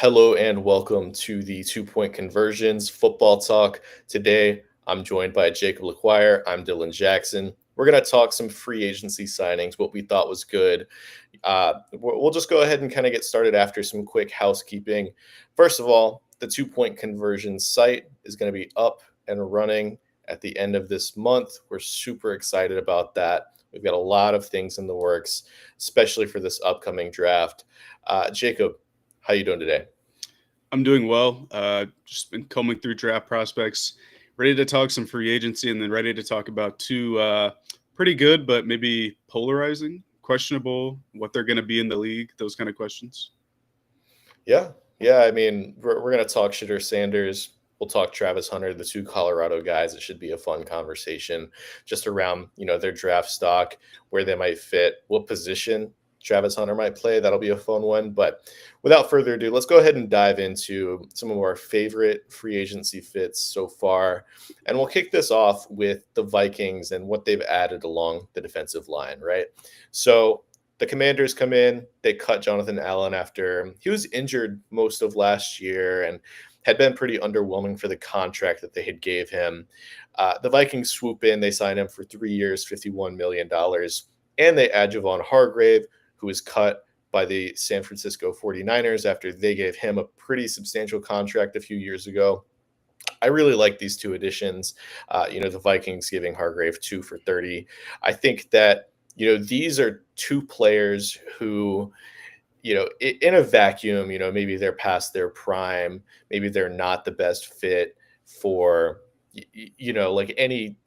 Hello and welcome to the 2 Point Conversions Football Talk. Today, I'm joined by Jacob LaQuire. I'm Dylan Jackson. We're going to talk some free agency signings, what we thought was good. We'll just go ahead and kind of get started after some quick housekeeping. First of all, the 2 Point Conversions site is going to be up and running at the end of this month. We're super excited about that. We've got a lot of things in the works, especially for this upcoming draft. Jacob, how you doing today? I'm doing well. Just been combing through draft prospects, ready to talk some free agency, and then ready to talk about two pretty good, but maybe polarizing, questionable, what they're going to be in the league, those kind of questions. Yeah, yeah. I mean, we're gonna talk Shedeur Sanders. We'll talk Travis Hunter, the two Colorado guys. It should be a fun conversation just around their draft stock, where they might fit, what position Travis Hunter might play. That'll be a fun one. But without further ado, let's go ahead and dive into some of our favorite free agency fits so far, and we'll kick this off with the Vikings and what they've added along the defensive line. Right, so the Commanders come in, they cut Jonathan Allen after he was injured most of last year and had been pretty underwhelming for the contract that they had gave him. The Vikings swoop in, they sign him for 3 years, $51 million, and they add Javon Hargrave, who was cut by the San Francisco 49ers after they gave him a pretty substantial contract a few years ago. I really like these two additions. The Vikings giving Hargrave 2 for 30. I think that these are two players who, in a vacuum, maybe they're past their prime, maybe they're not the best fit for, like any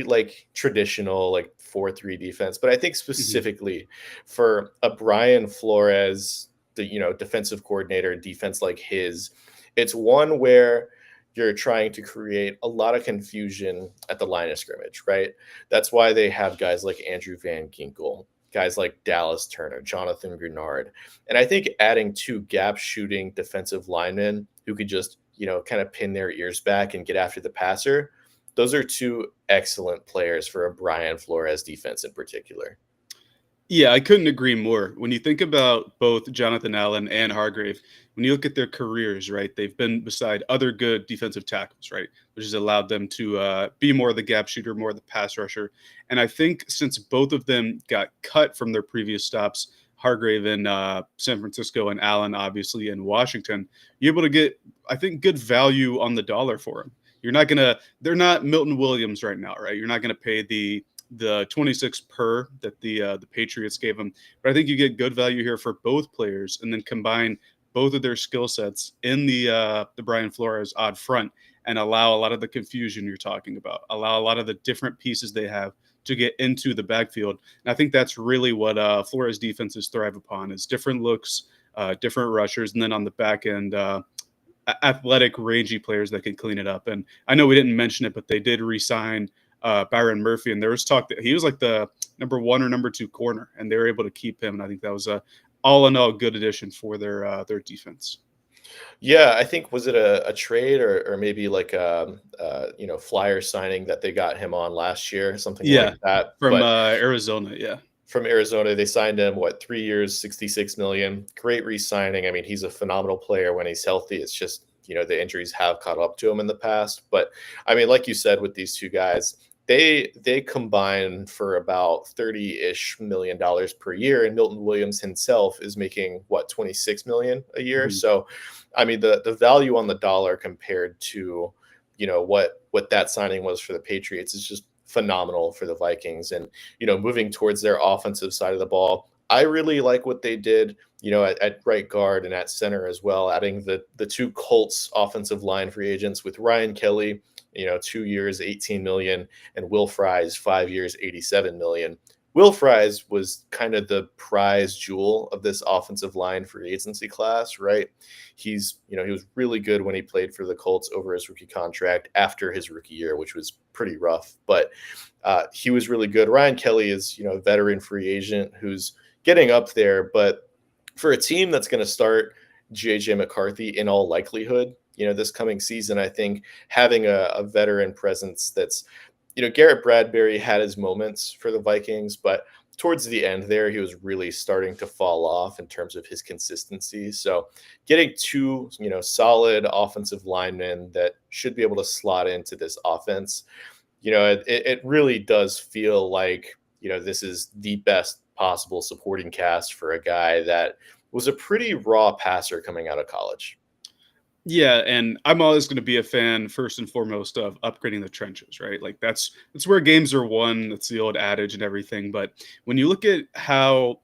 like traditional like 4-3 defense. But I think Mhm. specifically for a Brian Flores, the defensive coordinator, defense like his, it's one where you're trying to create a lot of confusion at the line of scrimmage, right? That's why they have guys like Andrew Van Ginkel, guys like Dallas Turner, Jonathan Grenard. And I think adding two gap shooting defensive linemen who could just, kind of pin their ears back and get after the passer, those are two excellent players for a Brian Flores defense in particular. Yeah, I couldn't agree more. When you think about both Jonathan Allen and Hargrave, when you look at their careers, right, they've been beside other good defensive tackles, right, which has allowed them to be more of the gap shooter, more of the pass rusher. And I think since both of them got cut from their previous stops, Hargrave in San Francisco and Allen, obviously, in Washington, you're able to get, I think, good value on the dollar for them. They're not Milton Williams right now, right? You're not going to pay the 26 per that the Patriots gave him. But I think you get good value here for both players, and then combine both of their skill sets in the Brian Flores odd front, and allow a lot of the confusion you're talking about, allow a lot of the different pieces they have to get into the backfield. And I think that's really what Flores defenses thrive upon is different looks, different rushers, and then on the back end. Athletic, rangy players that can clean it up. And I know we didn't mention it, but they did re-sign Byron Murphy, and there was talk that he was like the number one or number two corner, and they were able to keep him. And I think that was a all in all good addition for their defense. Yeah, I think was it a trade or maybe like flyer signing that they got him on last year, something like Yeah, that. from But Arizona. Yeah. from Arizona, they signed him 3 years, 66 million. Great re-signing. I mean, he's a phenomenal player when he's healthy. It's just the injuries have caught up to him in the past. But I mean, like you said, with these two guys, they combine for about $30-ish million per year, and Milton Williams himself is making 26 million a year. Mhm. So I mean, the value on the dollar compared to what that signing was for the Patriots is just phenomenal for the Vikings. And moving towards their offensive side of the ball, I really like what they did, at right guard and at center as well, adding the two Colts offensive line free agents with Ryan Kelly, 2 years, 18 million, and Will Fries, 5 years, 87 million. Will Fries was kind of the prize jewel of this offensive line free agency class, right? He was really good when he played for the Colts over his rookie contract after his rookie year, which was pretty rough, but he was really good. Ryan Kelly is, a veteran free agent who's getting up there, but for a team that's going to start JJ McCarthy in all likelihood, this coming season, I think having a veteran presence that's Garrett Bradbury had his moments for the Vikings, but towards the end there, he was really starting to fall off in terms of his consistency. So getting two, solid offensive linemen that should be able to slot into this offense, it really does feel like, this is the best possible supporting cast for a guy that was a pretty raw passer coming out of college. Yeah, and I'm always going to be a fan first and foremost of upgrading the trenches, right? Like that's where games are won. That's the old adage and everything. But when you look at how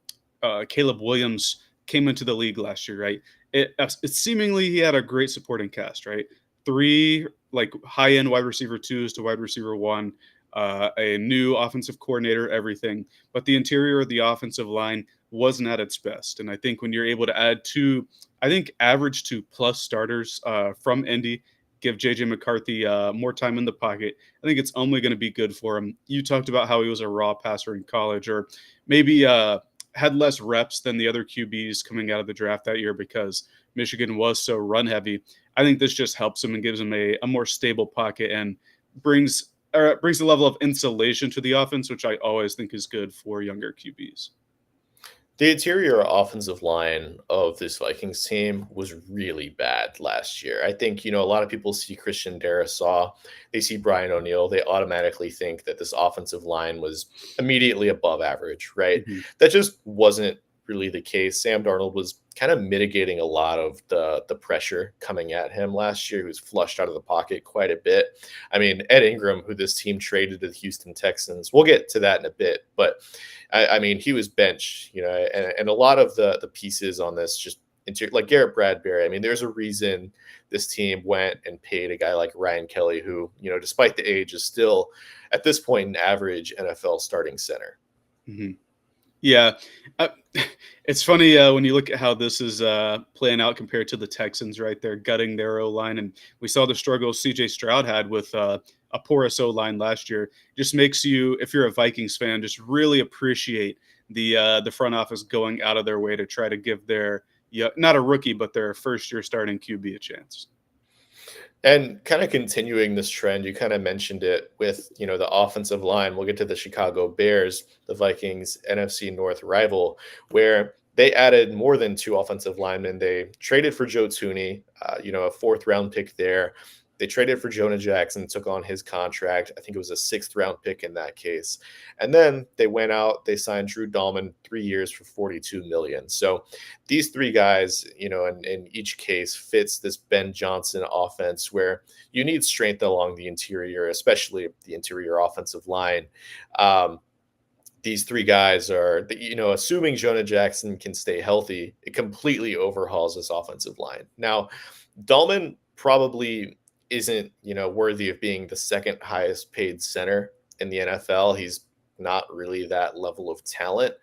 Caleb Williams came into the league last year, right? It seemingly he had a great supporting cast, right? Three like high end wide receiver twos to wide receiver one, a new offensive coordinator, everything. But the interior of the offensive line wasn't at its best, and I think when you're able to add two, I think average to plus starters from Indy, give JJ McCarthy more time in the pocket. I think it's only going to be good for him. You talked about how he was a raw passer in college, or maybe had less reps than the other QBs coming out of the draft that year because Michigan was so run heavy. I think this just helps him and gives him a more stable pocket and brings brings a level of insulation to the offense, which I always think is good for younger QBs. The interior offensive line of this Vikings team was really bad last year. I think, a lot of people see Christian Darrisaw, they see Brian O'Neill, they automatically think that this offensive line was immediately above average, right? Mhm. That just wasn't really the case. Sam Darnold was kind of mitigating a lot of the pressure coming at him last year. He was flushed out of the pocket quite a bit. I mean, Ed Ingram, who this team traded to the Houston Texans, we'll get to that in a bit, but I mean, he was benched, and a lot of the pieces on this just like Garrett Bradbury. I mean, there's a reason this team went and paid a guy like Ryan Kelly, who, despite the age, is still at this point an average NFL starting center. Mhm. Yeah. Uh, it's funny when you look at how this is playing out compared to the Texans, right? They're gutting their O line, and we saw the struggles CJ Stroud had with a porous O line last year. Just makes you, if you're a Vikings fan, just really appreciate the front office going out of their way to try to give their, yeah, not a rookie, but their first year starting QB a chance. And kind of continuing this trend, you kind of mentioned it with, the offensive line. We'll get to the Chicago Bears, the Vikings NFC North rival, where they added more than two offensive linemen. They traded for Joe Tooney, a fourth round pick there. They traded for Jonah Jackson, took on his contract. I think it was a sixth round pick in that case. And then they went out, they signed Drew Dahlman 3 years for 42 million. So these three guys, in each case fits this Ben Johnson offense where you need strength along the interior, especially the interior offensive line. Um, these three guys are, assuming Jonah Jackson can stay healthy, it completely overhauls this offensive line. Now, Dahlman probably isn't, worthy of being the second highest paid center in the NFL. He's not really that level of talent.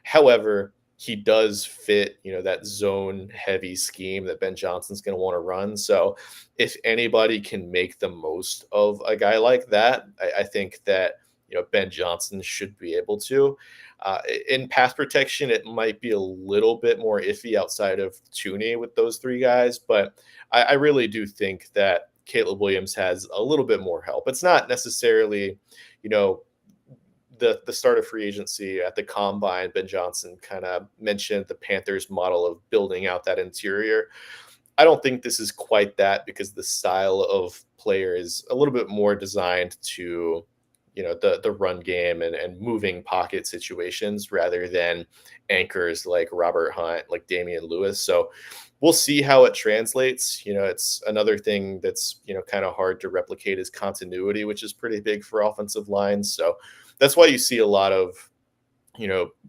However, he does fit, that zone heavy scheme that Ben Johnson's going to want to run. So if anybody can make the most of a guy like that, I think that, Ben Johnson should be able to. In pass protection, it might be a little bit more iffy outside of Tooney with those three guys, but I really do think that Caleb Williams has a little bit more help. It's not necessarily, you know, the start of free agency at the combine. Ben Johnson kind of mentioned the Panthers model of building out that interior. I don't think this is quite that because the style of player is a little bit more designed to, the run game and moving pocket situations rather than anchors like Robert Hunt, like Damian Lewis. So we'll see how it translates. It's another thing that's, kind of hard to replicate is continuity, which is pretty big for offensive lines. So that's why you see a lot of,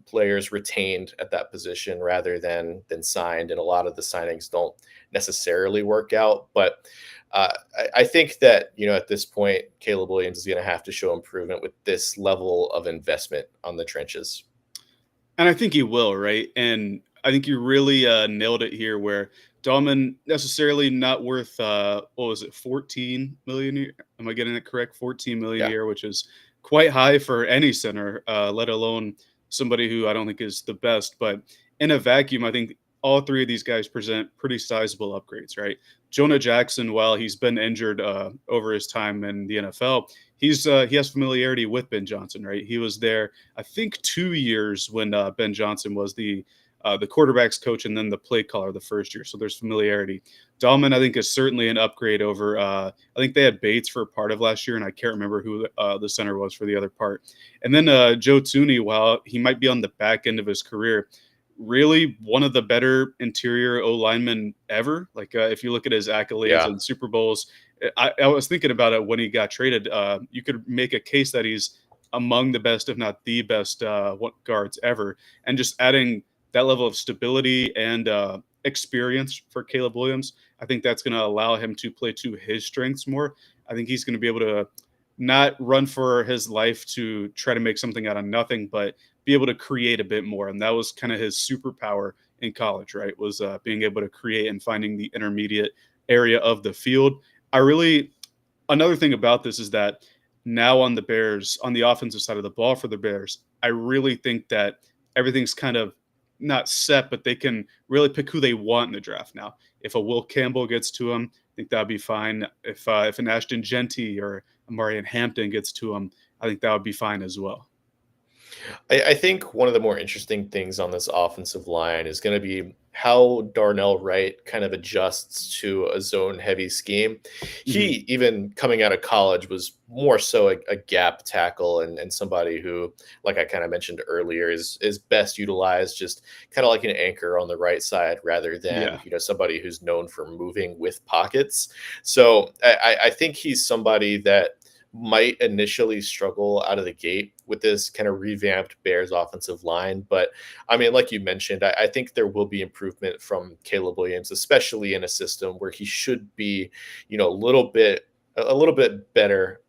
players retained at that position rather than signed, and a lot of the signings don't necessarily work out. But I think that at this point, Caleb Williams is going to have to show improvement with this level of investment on the trenches. And I think he will, right? And I think you really nailed it here where Dahlman necessarily not worth what was it, 14 million a year? Am I getting it correct? 14 million a Yeah. year, which is quite high for any center, let alone somebody who I don't think is the best. But in a vacuum, I think all three of these guys present pretty sizable upgrades, right? Jonah Jackson, while he's been injured over his time in the NFL, he has familiarity with Ben Johnson, right? He was there, I think, 2 years when Ben Johnson was the quarterbacks coach and then the play caller the first year. So there's familiarity. Dahlman, I think, is certainly an upgrade over. I think they had Bates for part of last year, and I can't remember who the center was for the other part. And then Joe Tooney, while he might be on the back end of his career, really one of the better interior O linemen ever. Like if you look at his accolades Yeah. and Super Bowls, I was thinking about it when he got traded. You could make a case that he's among the best, if not the best, guards ever. And just adding that level of stability and experience for Caleb Williams, I think that's going to allow him to play to his strengths more. I think he's going to be able to not run for his life to try to make something out of nothing, but be able to create a bit more. And that was kind of his superpower in college, right? Was being able to create and finding the intermediate area of the field. I really, another thing about this is that now on the Bears, on the offensive side of the ball for the Bears, I really think that everything's kind of not set, but they can really pick who they want in the draft now. If a Will Campbell gets to him, I think that'd be fine. If an Ashton Genty or a Marion Hampton gets to him, I think that would be fine as well. I think one of the more interesting things on this offensive line is going to be how Darnell Wright kind of adjusts to a zone heavy scheme. Mhm. He, even coming out of college, was more so a gap tackle and somebody who, like I kind of mentioned earlier, is best utilized just kind of like an anchor on the right side rather than, Yeah. somebody who's known for moving with pockets. So I think he's somebody that might initially struggle out of the gate with this kind of revamped Bears offensive line. But I mean, like you mentioned, I think there will be improvement from Caleb Williams, especially in a system where he should be, a little bit better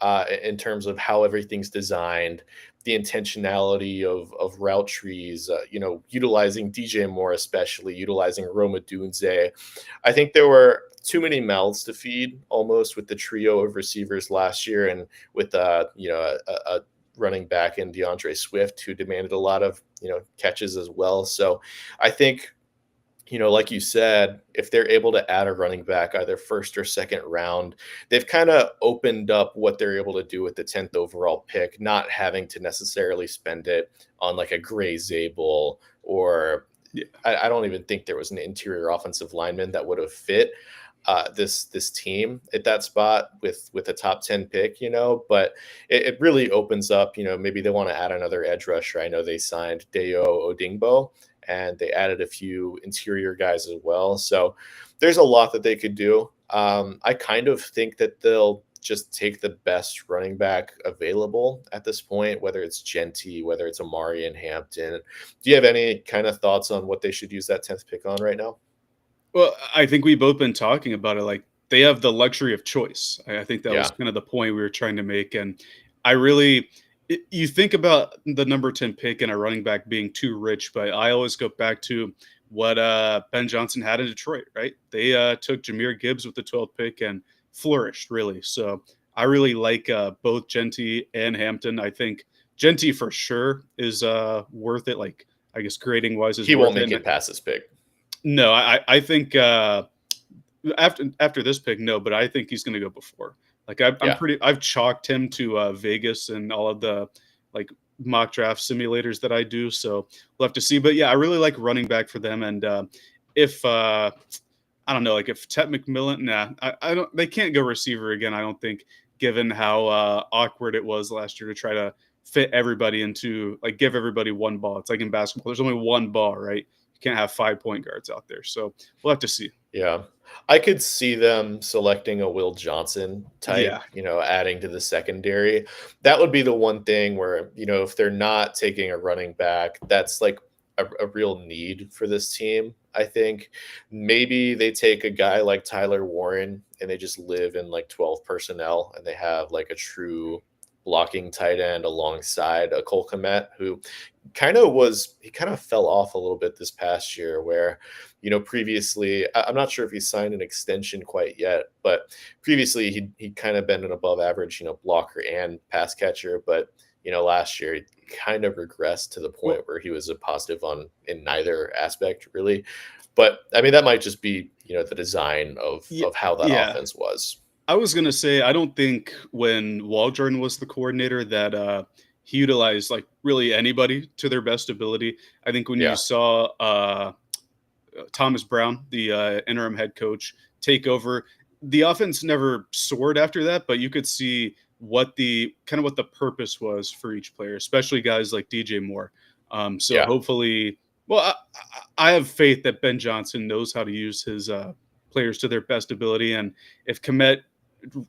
in terms of how everything's designed, the intentionality of route trees, utilizing DJ Moore, especially utilizing Roma Dunze. I think there were too many mouths to feed almost with the trio of receivers last year, and with a running back in DeAndre Swift who demanded a lot of catches as well. So I think like you said, if they're able to add a running back either first or second round, they've kind of opened up what they're able to do with the 10th overall pick, not having to necessarily spend it on like a Gray Zabel or Yeah. I don't even think there was an interior offensive lineman that would have fit this team at that spot with a top 10 pick, but it really opens up, maybe they want to add another edge rusher. I know they signed Deo Odingbo and they added a few interior guys as well. So there's a lot that they could do. I kind of think that they'll just take the best running back available at this point, whether it's Genty, whether it's Amari and Hampton. Do you have any kind of thoughts on what they should use that 10th pick on right now? Well, I think we've both been talking about it. Like they have the luxury of choice. I think that was Yeah. kind of the point we were trying to make. And I really, you think about the number 10 pick and a running back being too rich, but I always go back to what Ben Johnson had in Detroit, right? They took Jameer Gibbs with the 12th pick and flourished, really. So I really like both Genty and Hampton. I think Genty for sure is worth it. Like, I guess grading wise is He won't worth it. make And it past this pick. no, I think after this pick, no, but I think he's going to go before. Like I'm Yeah. pretty. I've chalked him to Vegas and all of the like mock draft simulators that I do. So we'll have to see. But yeah, I really like running back for them. And if I don't know, like if Ted McMillan, nah, I don't. They can't go receiver again. I don't think, given how awkward it was last year to try to fit everybody into like give everybody one ball. It's like in basketball, there's only one ball, right? You can't have 5 point guards out there. So we'll have to see. Yeah. I could see them selecting a Will Johnson type, Yeah, adding to the secondary. That would be the one thing where, if they're not taking a running back, that's like a real need for this team. I think maybe they take a guy like Tyler Warren and they just live in like 12 personnel and they have like a true blocking tight end alongside a Cole Kmet who he kind of fell off a little bit this past year where previously I'm not sure if he signed an extension quite yet, but previously he kind of been an above average blocker and pass catcher, but last year he kind of regressed to the Well, point where he was a positive on in neither aspect really. But I mean, that might just be, the design yeah, of how that yeah. offense was. I was gonna say I don't think when Waldron was the coordinator that he utilized like really anybody to their best ability. I think when you Yeah. saw Thomas Brown, the interim head coach, take over. The offense never soared after that, but you could see what the kind of what the purpose was for each player, especially guys like DJ Moore. So Yeah. hopefully, well, I have faith that Ben Johnson knows how to use his players to their best ability, and if Komet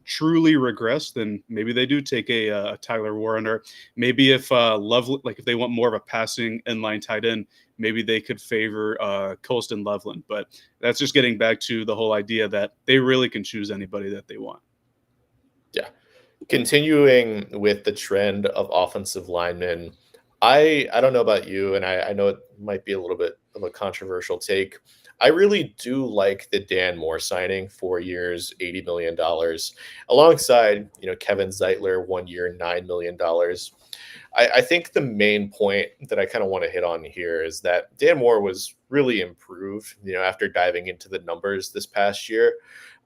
truly regress, then maybe they do take a Tyler Warren, or maybe if Loveland, like if they want more of a passing inline tight end, maybe they could favor Colston Loveland. But that's just getting back to the whole idea that they really can choose anybody that they want. Yeah. Continuing with the trend of offensive linemen, I don't know about you, and I know it might be a little bit of a controversial take. I really do like the Dan Moore signing, 4 years, $80 million, alongside Kevin Zeitler, 1 year, $9 million. I think the main point that I kind of want to hit on here is that Dan Moore was really improved, after diving into the numbers this past year.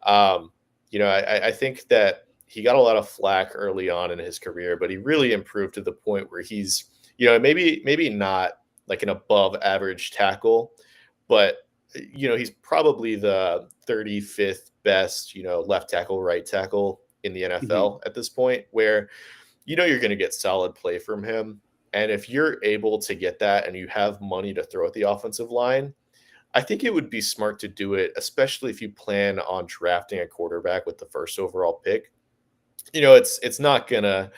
Um, I think that he got a lot of flack early on in his career, but he really improved to the point where he's, maybe not like an above average tackle, but he's probably the 35th best, left tackle, right tackle in the Hmm. NFL at this point, where you're going to get solid play from him. And if you're able to get that and you have money to throw at the offensive line, I think it would be smart to do it, especially if you plan on drafting a quarterback with the first overall pick. It's not gonna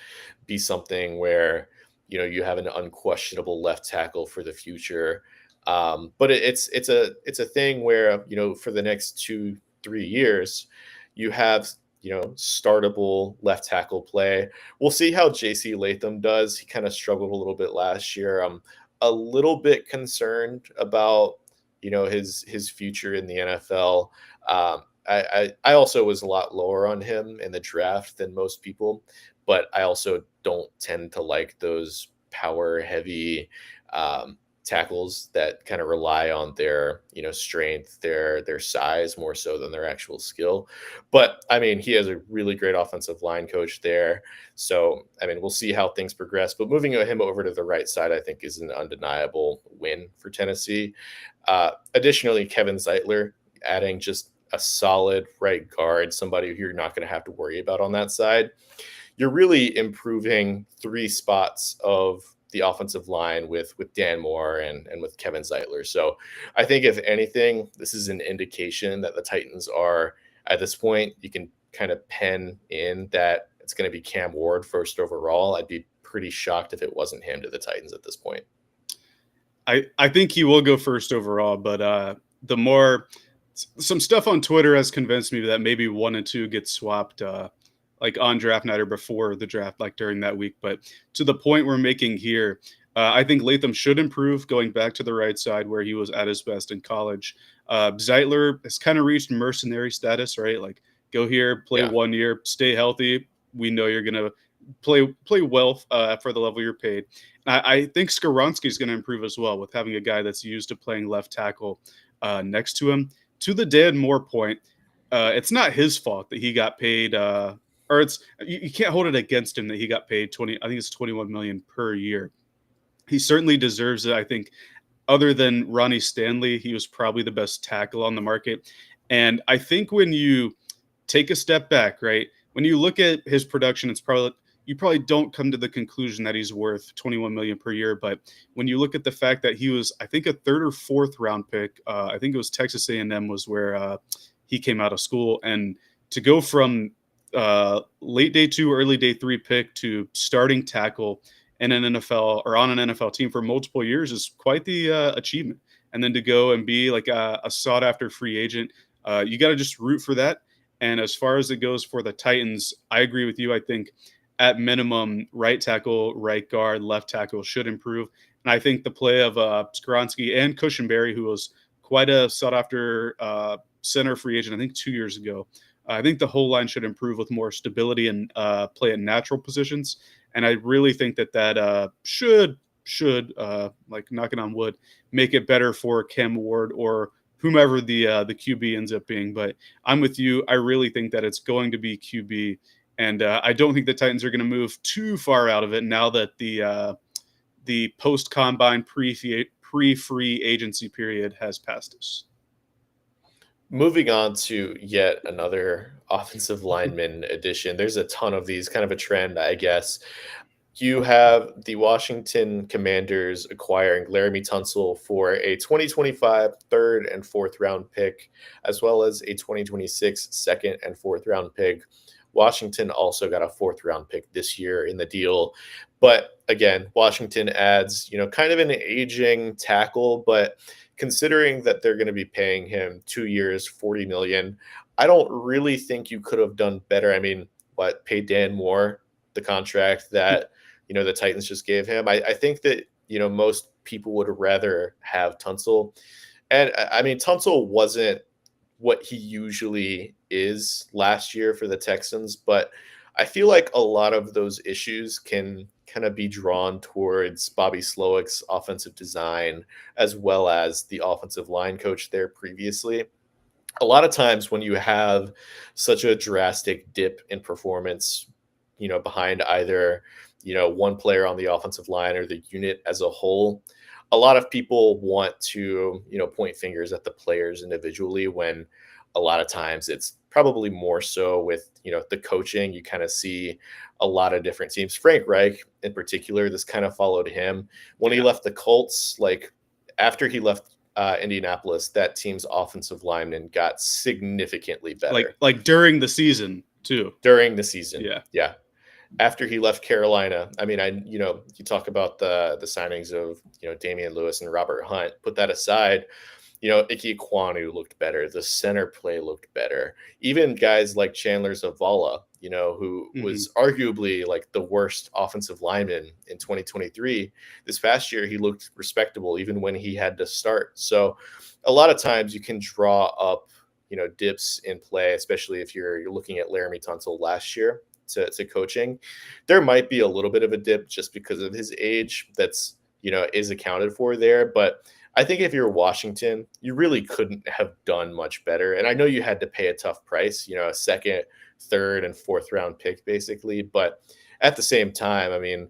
be something where you have an unquestionable left tackle for the future. But it's a thing where for the next 2 3 years you have startable left tackle play. We'll see how JC Latham does. He kind of struggled a little bit last year. I'm a little bit concerned about his future in the NFL. I also was a lot lower on him in the draft than most people, but I also don't tend to like those power heavy tackles that kind of rely on their strength, their size more so than their actual skill. But I mean, he has a really great offensive line coach there, so I mean, we'll see how things progress. But moving him over to the right side, I think, is an undeniable win for Tennessee. Additionally, Kevin Zeitler adding just a solid right guard, somebody who you're not going to have to worry about on that side. You're really improving three spots of the offensive line with Dan Moore and with Kevin Zeitler. So I think if anything, this is an indication that the Titans are at this point. You can kind of pen in that it's going to be Cam Ward first overall. I'd be pretty shocked if it wasn't him to the Titans at this point. I think he will go first overall, but the more some stuff on Twitter has convinced me that maybe 1 and 2 get swapped like on draft night or before the draft, like during that week. But to the point we're making here, I think Latham should improve going back to the right side where he was at his best in college. Zeitler has kind of reached mercenary status, right? Like go here, play Yeah. 1 year, stay healthy. We know you're gonna play well for the level you're paid. I think Skaronski is going to improve as well with having a guy that's used to playing left tackle next to him. To the Dan Moore point, it's not his fault that he got paid, or you can't hold it against him that he got paid 20. I think it's 21 million per year. He certainly deserves it. I think other than Ronnie Stanley, he was probably the best tackle on the market. And I think when you take a step back, right? When you look at his production, it's probably you probably don't come to the conclusion that he's worth 21 million per year. But when you look at the fact that he was, I think, a third or fourth round pick, I think it was Texas A&M was where he came out of school, and to go from late day 2, early day 3 pick to starting tackle in an NFL or on an NFL team for multiple years is quite the achievement. And then to go and be like a sought after free agent, you got to just root for that. And as far as it goes for the Titans, I agree with you. I think at minimum, right tackle, right guard, left tackle should improve. And I think the play of Skaronski and Cushenberry, who was quite a sought after center free agent, I think 2 years ago, I think the whole line should improve with more stability and play at natural positions. And I really think that should like knocking on wood make it better for Cam Ward or whomever the QB ends up being. But I'm with you. I really think that it's going to be QB, and I don't think the Titans are going to move too far out of it now that the post combine pre free agency period has passed us. Moving on to yet another offensive lineman addition. There's a ton of these, kind of a trend, I guess. You have the Washington Commanders acquiring Laramie Tunsil for a 2025 third and fourth round pick, as well as a 2026 second and fourth round pick. Washington also got a fourth round pick this year in the deal. But again, Washington adds, kind of an aging tackle, but considering that they're going to be paying him 2 years, 40 million, I don't really think you could have done better. I mean, what, pay Dan Moore the contract that the Titans just gave him. I think that most people would rather have Tunsil, and I mean Tunsil wasn't what he usually is last year for the Texans, but I feel like a lot of those issues can kind of be drawn towards Bobby Slowick's offensive design as well as the offensive line coach there previously. A lot of times when you have such a drastic dip in performance, behind either, one player on the offensive line or the unit as a whole, a lot of people want to, point fingers at the players individually when a lot of times it's probably more so with, the coaching. You kind of see a lot of different teams. Frank Reich in particular, this kind of followed him when he Yeah, left the Colts. Like after he left Indianapolis, that team's offensive lineman got significantly like better like during the season too. during the season. Yeah, Yeah. After he left Carolina, I mean, you talk about the signings of, Damian Lewis and Robert Hunt, put that aside, Ike Kwanu looked better. The center play looked better. Even guys like Chandler Zavala, who hmm was arguably like the worst offensive lineman in 2023. This past year, he looked respectable even when he had to start. So a lot of times you can draw up, dips in play, especially if you're looking at Laramie Tunsil last year to coaching. There might be a little bit of a dip just because of his age that's, is accounted for there. But I think if you're Washington, you really couldn't have done much better. And I know you had to pay a tough price, a second, third, and fourth round pick, basically. But at the same time, I mean,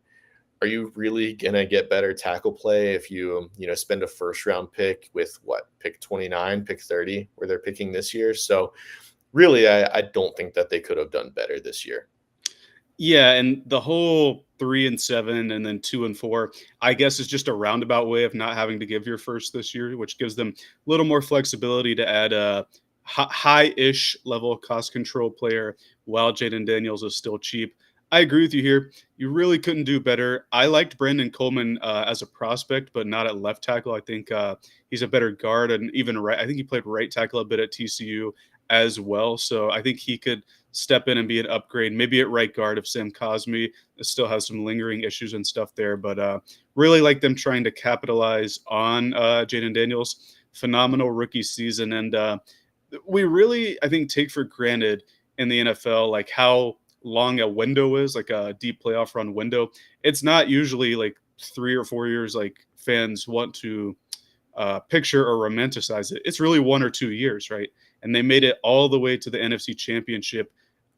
are you really gonna get better tackle play if you, spend a first round pick with what, pick 29, pick 30, where they're picking this year? So really, I don't think that they could have done better this year. Yeah, and the whole 3-7 and then 2-4, I guess, is just a roundabout way of not having to give your first this year, which gives them a little more flexibility to add a high-ish level cost control player while Jaden Daniels is still cheap. I agree with you here. You really couldn't do better. I liked Brandon Coleman as a prospect, but not at left tackle. I think he's a better guard, and even right. I think he played right tackle a bit at TCU as well. So I think he could step in and be an upgrade, maybe at right guard if Sam Cosmi still has some lingering issues and stuff there. But really like them trying to capitalize on Jaden Daniels' phenomenal rookie season. And we really, I think, take for granted in the NFL, like how long a window is, like a deep playoff run window. It's not usually like 3 or 4 years like fans want to picture or romanticize it. It's really 1 or 2 years, right? And they made it all the way to the NFC Championship.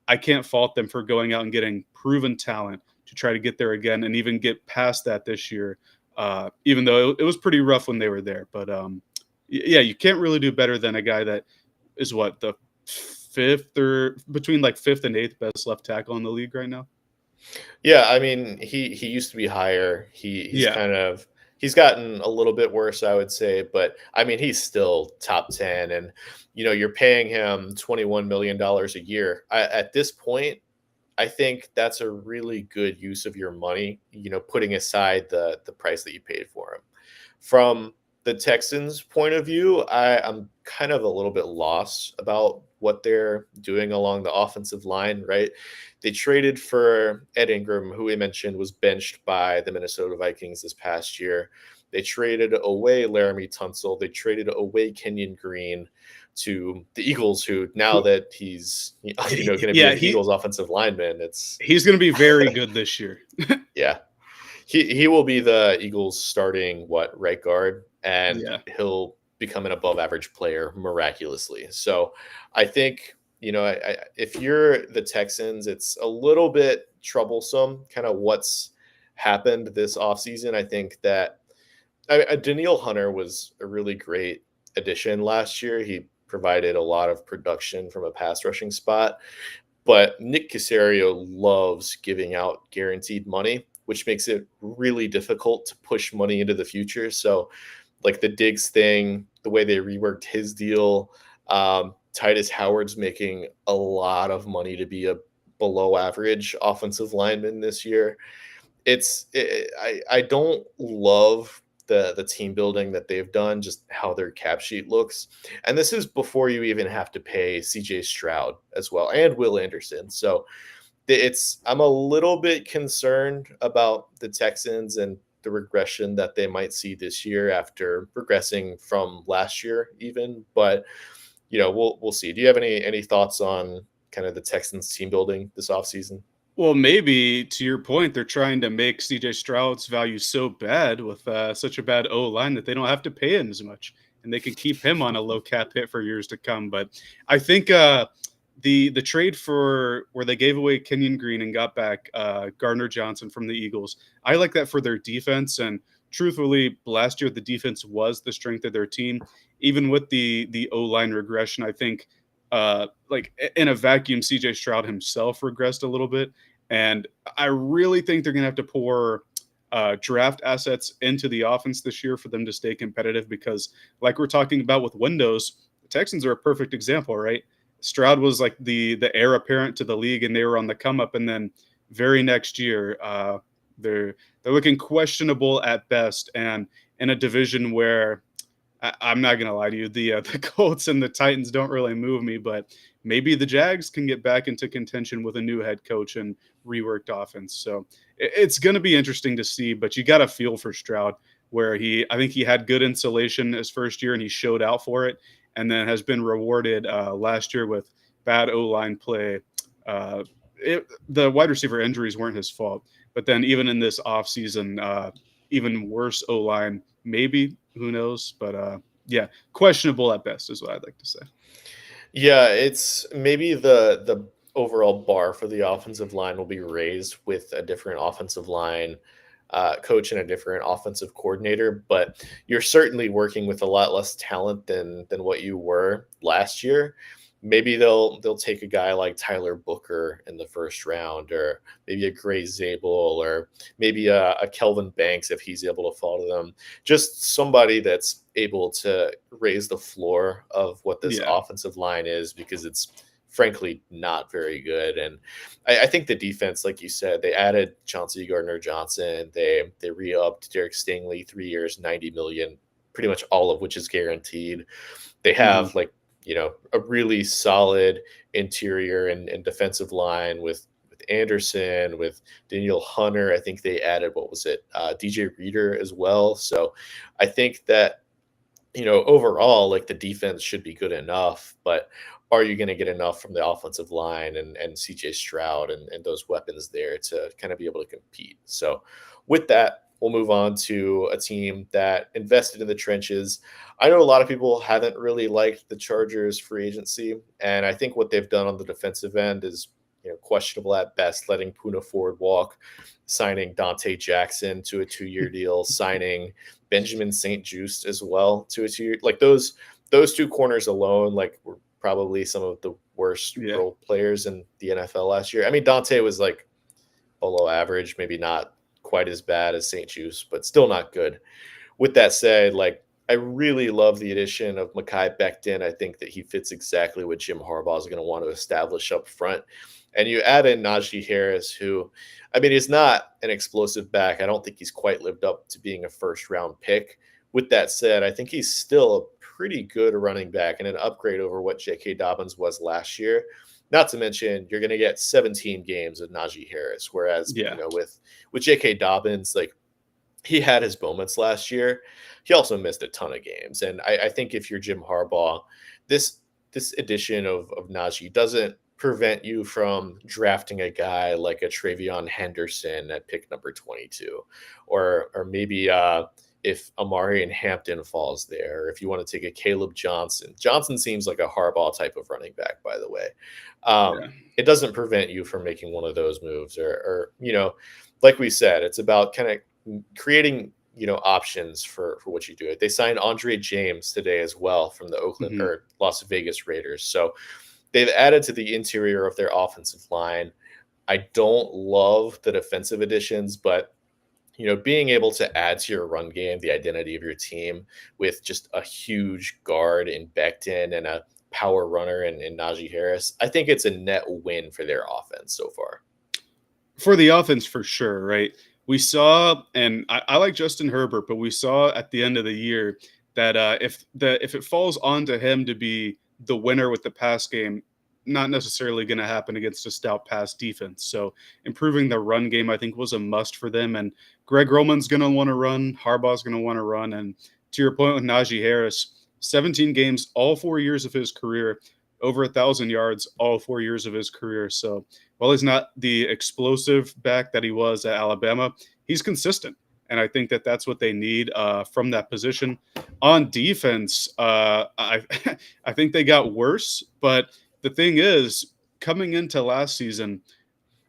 I can't fault them for going out and getting proven talent to try to get there again and even get past that this year. Even though it was pretty rough when they were there, but yeah, you can't really do better than a guy that is what the fifth or between like fifth and eighth best left tackle in the league right now. Yeah, I mean, he used to be higher. He's Yeah, kind of he's gotten a little bit worse, I would say, but I mean, he's still top 10, and you're paying him $21 million a year. At this point, I think that's a really good use of your money, putting aside the price that you paid for him. From the Texans' point of view, I'm kind of a little bit lost about what they're doing along the offensive line, right? They traded for Ed Ingram, who we mentioned was benched by the Minnesota Vikings this past year. They traded away Laramie Tunsil. They traded away Kenyon Green to the Eagles, who now that he's going to be Yeah, the Eagles offensive lineman, it's he's going to be very good this year. yeah, he will be the Eagles starting right guard, and Yeah. he'll become an above average player miraculously. So I think if you're the Texans, it's a little bit troublesome, kind of what's happened this offseason. I think that Daniil Hunter was a really great addition last year. He provided a lot of production from a pass rushing spot, but Nick Caserio loves giving out guaranteed money, which makes it really difficult to push money into the future. So, like the Diggs thing, the way they reworked his deal, Titus Howard's making a lot of money to be a below average offensive lineman this year. I don't love the team building that they've done, just how their cap sheet looks. And this is before you even have to pay CJ Stroud as well and Will Anderson. So it's I'm a little bit concerned about the Texans and the regression that they might see this year after progressing from last year even. But we'll see. Do you have any thoughts on kind of the Texans team building this offseason? Well, maybe to your point, they're trying to make CJ Stroud's value so bad with such a bad O line that they don't have to pay him as much, and they can keep him on a low cap hit for years to come. But I think the trade for where they gave away Kenyon Green and got back Gardner Johnson from the Eagles, I like that for their defense. And truthfully, last year the defense was the strength of their team, even with the O line regression. I think like in a vacuum, CJ Stroud himself regressed a little bit. And I really think they're going to have to pour draft assets into the offense this year for them to stay competitive because, like we're talking about with Windows, the Texans are a perfect example, right? Stroud was like the heir apparent to the league, and they were on the come up. And then very next year, they're looking questionable at best, and in a division where I'm not gonna lie to you. The Colts and the Titans don't really move me, but maybe the Jags can get back into contention with a new head coach and reworked offense. So it's gonna be interesting to see. But you got a feel for Stroud, where I think he had good insulation his first year and he showed out for it, and then has been rewarded last year with bad O line play. Uh, the wide receiver injuries weren't his fault, but then even in this offseason, even worse O line. Maybe who knows? But yeah, questionable at best is what I'd like to say. Yeah, it's maybe the overall bar for the offensive line will be raised with a different offensive line coach and a different offensive coordinator, but you're certainly working with a lot less talent than what you were last year. Maybe they'll take a guy like Tyler Booker in the first round, or maybe a Gray Zabel, or maybe a Kelvin Banks if he's able to fall to them. Just somebody that's able to raise the floor of what this Yeah. offensive line is, because it's frankly not very good. And I think the defense, like you said, they added Chauncey Gardner Johnson. They re-upped Derek Stingley 3 years, 90 million, pretty much all of which is guaranteed. They Mhm. have a really solid interior and defensive line with Anderson, with Daniel Hunter. I think they added, what was it, DJ Reader as well. So I think that overall, like the defense should be good enough, but are you going to get enough from the offensive line and CJ Stroud and those weapons there to kind of be able to compete? So, with that, we'll move on to a team that invested in the trenches. I know a lot of people haven't really liked the Chargers free agency, and I think what they've done on the defensive end is questionable at best, letting Puna Ford walk, signing Dante Jackson to a 2-year deal, signing Benjamin St. Juste as well to a 2-year. Like those two corners alone, like were probably some of the worst Yeah. role players in the NFL last year. I mean, Dante was like below average, maybe not quite as bad as St. Juste, but still not good. With that said, like I really love the addition of Mekhi Becton. I think that he fits exactly what Jim Harbaugh is going to want to establish up front. And you add in Najee Harris, who, I mean, he's not an explosive back. I don't think he's quite lived up to being a first round pick. With that said, I think he's still a pretty good running back and an upgrade over what J.K. Dobbins was last year. Not to mention, you're going to get 17 games of Najee Harris, whereas Yeah. with J.K. Dobbins, like he had his moments last year. He also missed a ton of games. And I think if you're Jim Harbaugh, this this addition of Najee doesn't prevent you from drafting a guy like a Travion Henderson at pick number 22, or maybe if Amari and Hampton falls there, if you want to take a Caleb Johnson. Johnson seems like a Harbaugh type of running back, by the way. Yeah. It doesn't prevent you from making one of those moves, or like we said, it's about kind of creating options for what you do. They signed Andre James today as well from the Oakland Mhm. or Las Vegas Raiders. So they've added to the interior of their offensive line. I don't love the defensive additions, but being able to add to your run game, the identity of your team with just a huge guard in Becton and a power runner in Najee Harris, I think it's a net win for their offense so far. For the offense, for sure, right? We saw, and I like Justin Herbert, but we saw at the end of the year that if it falls onto him to be the winner with the pass game, not necessarily going to happen against a stout pass defense. So improving the run game, I think, was a must for them. And Greg Roman's going to want to run, Harbaugh's going to want to run, and to your point with Najee Harris, 17 games, all 4 years of his career, over 1,000 yards, all 4 years of his career. So while he's not the explosive back that he was at Alabama, he's consistent. And I think that that's what they need from that position. On defense, I think they got worse. But the thing is, coming into last season,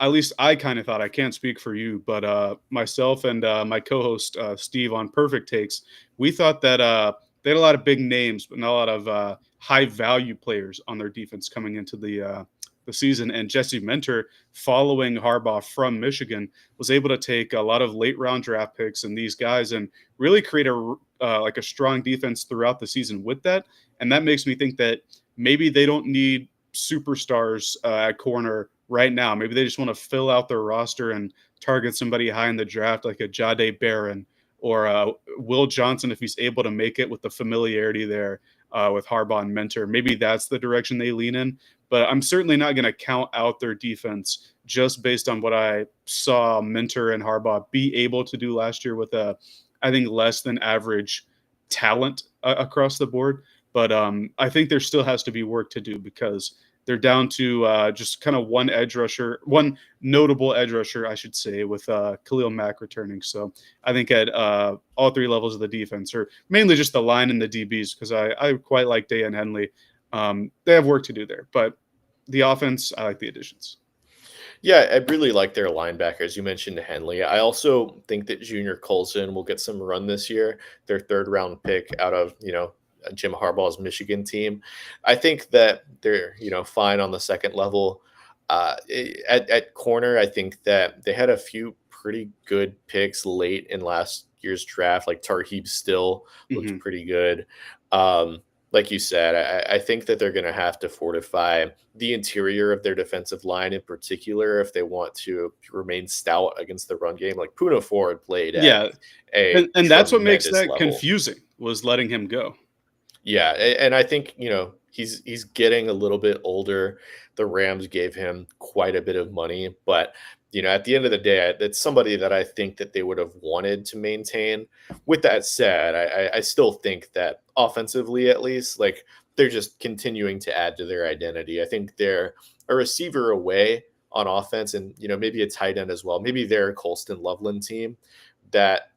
at least I kind of thought, I can't speak for you, but myself and my co-host Steve on Perfect Takes, we thought that they had a lot of big names, but not a lot of high value players on their defense coming into the season. And Jesse Mentor, following Harbaugh from Michigan, was able to take a lot of late round draft picks and these guys and really create a like a strong defense throughout the season with that. And that makes me think that maybe they don't need superstars at corner right now. Maybe they just want to fill out their roster and target somebody high in the draft, like a Jade Barron or Will Johnson, if he's able to make it with the familiarity there with Harbaugh and Mentor. Maybe that's the direction they lean in. But I'm certainly not going to count out their defense just based on what I saw Mentor and Harbaugh be able to do last year with I think, less than average talent across the board. But I think there still has to be work to do because they're down to just kind of one edge rusher, one notable edge rusher, I should say, with Khalil Mack returning. So I think at all three levels of the defense, or mainly just the line and the DBs, because I quite like Day and Henley. They have work to do there, but the offense, I like the additions. Yeah, I really like their linebackers. You mentioned Henley. I also think that Junior Colson will get some run this year. Their third round pick out of Jim Harbaugh's Michigan team. I think that they're fine on the second level. At corner, I think that they had a few pretty good picks late in last year's draft. Like Tarheeb Still looked Hmm. pretty good. Like you said, I think that they're going to have to fortify the interior of their defensive line in particular if they want to remain stout against the run game. Like Puna Ford played at Yeah, a and that's what makes tremendous that level. confusing was letting him go. Yeah, and I think, he's getting a little bit older. The Rams gave him quite a bit of money, but, at the end of the day, it's somebody that I think that they would have wanted to maintain. With that said, I still think that offensively, at least, like, they're just continuing to add to their identity. I think they're a receiver away on offense and, maybe a tight end as well. Maybe they're a Colston Loveland team that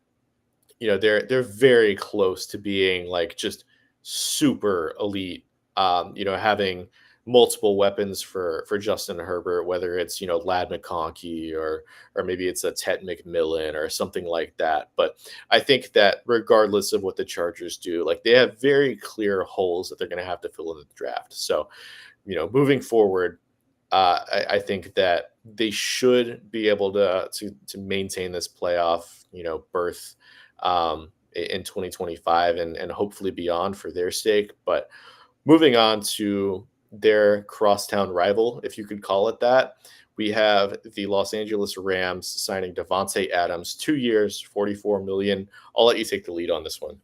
they're very close to being like just super elite. Having multiple weapons for Justin Herbert, whether it's Lad McConkey or maybe it's a Tet McMillan or something like that. But I think that regardless of what the Chargers do, like they have very clear holes that they're going to have to fill in the draft. So moving forward, I think that they should be able to maintain this playoff, berth in 2025 and hopefully beyond for their sake. But moving on to their crosstown rival, if you could call it that, we have the Los Angeles Rams signing Devontae Adams, 2 years, 44 million. I'll let you take the lead on this one.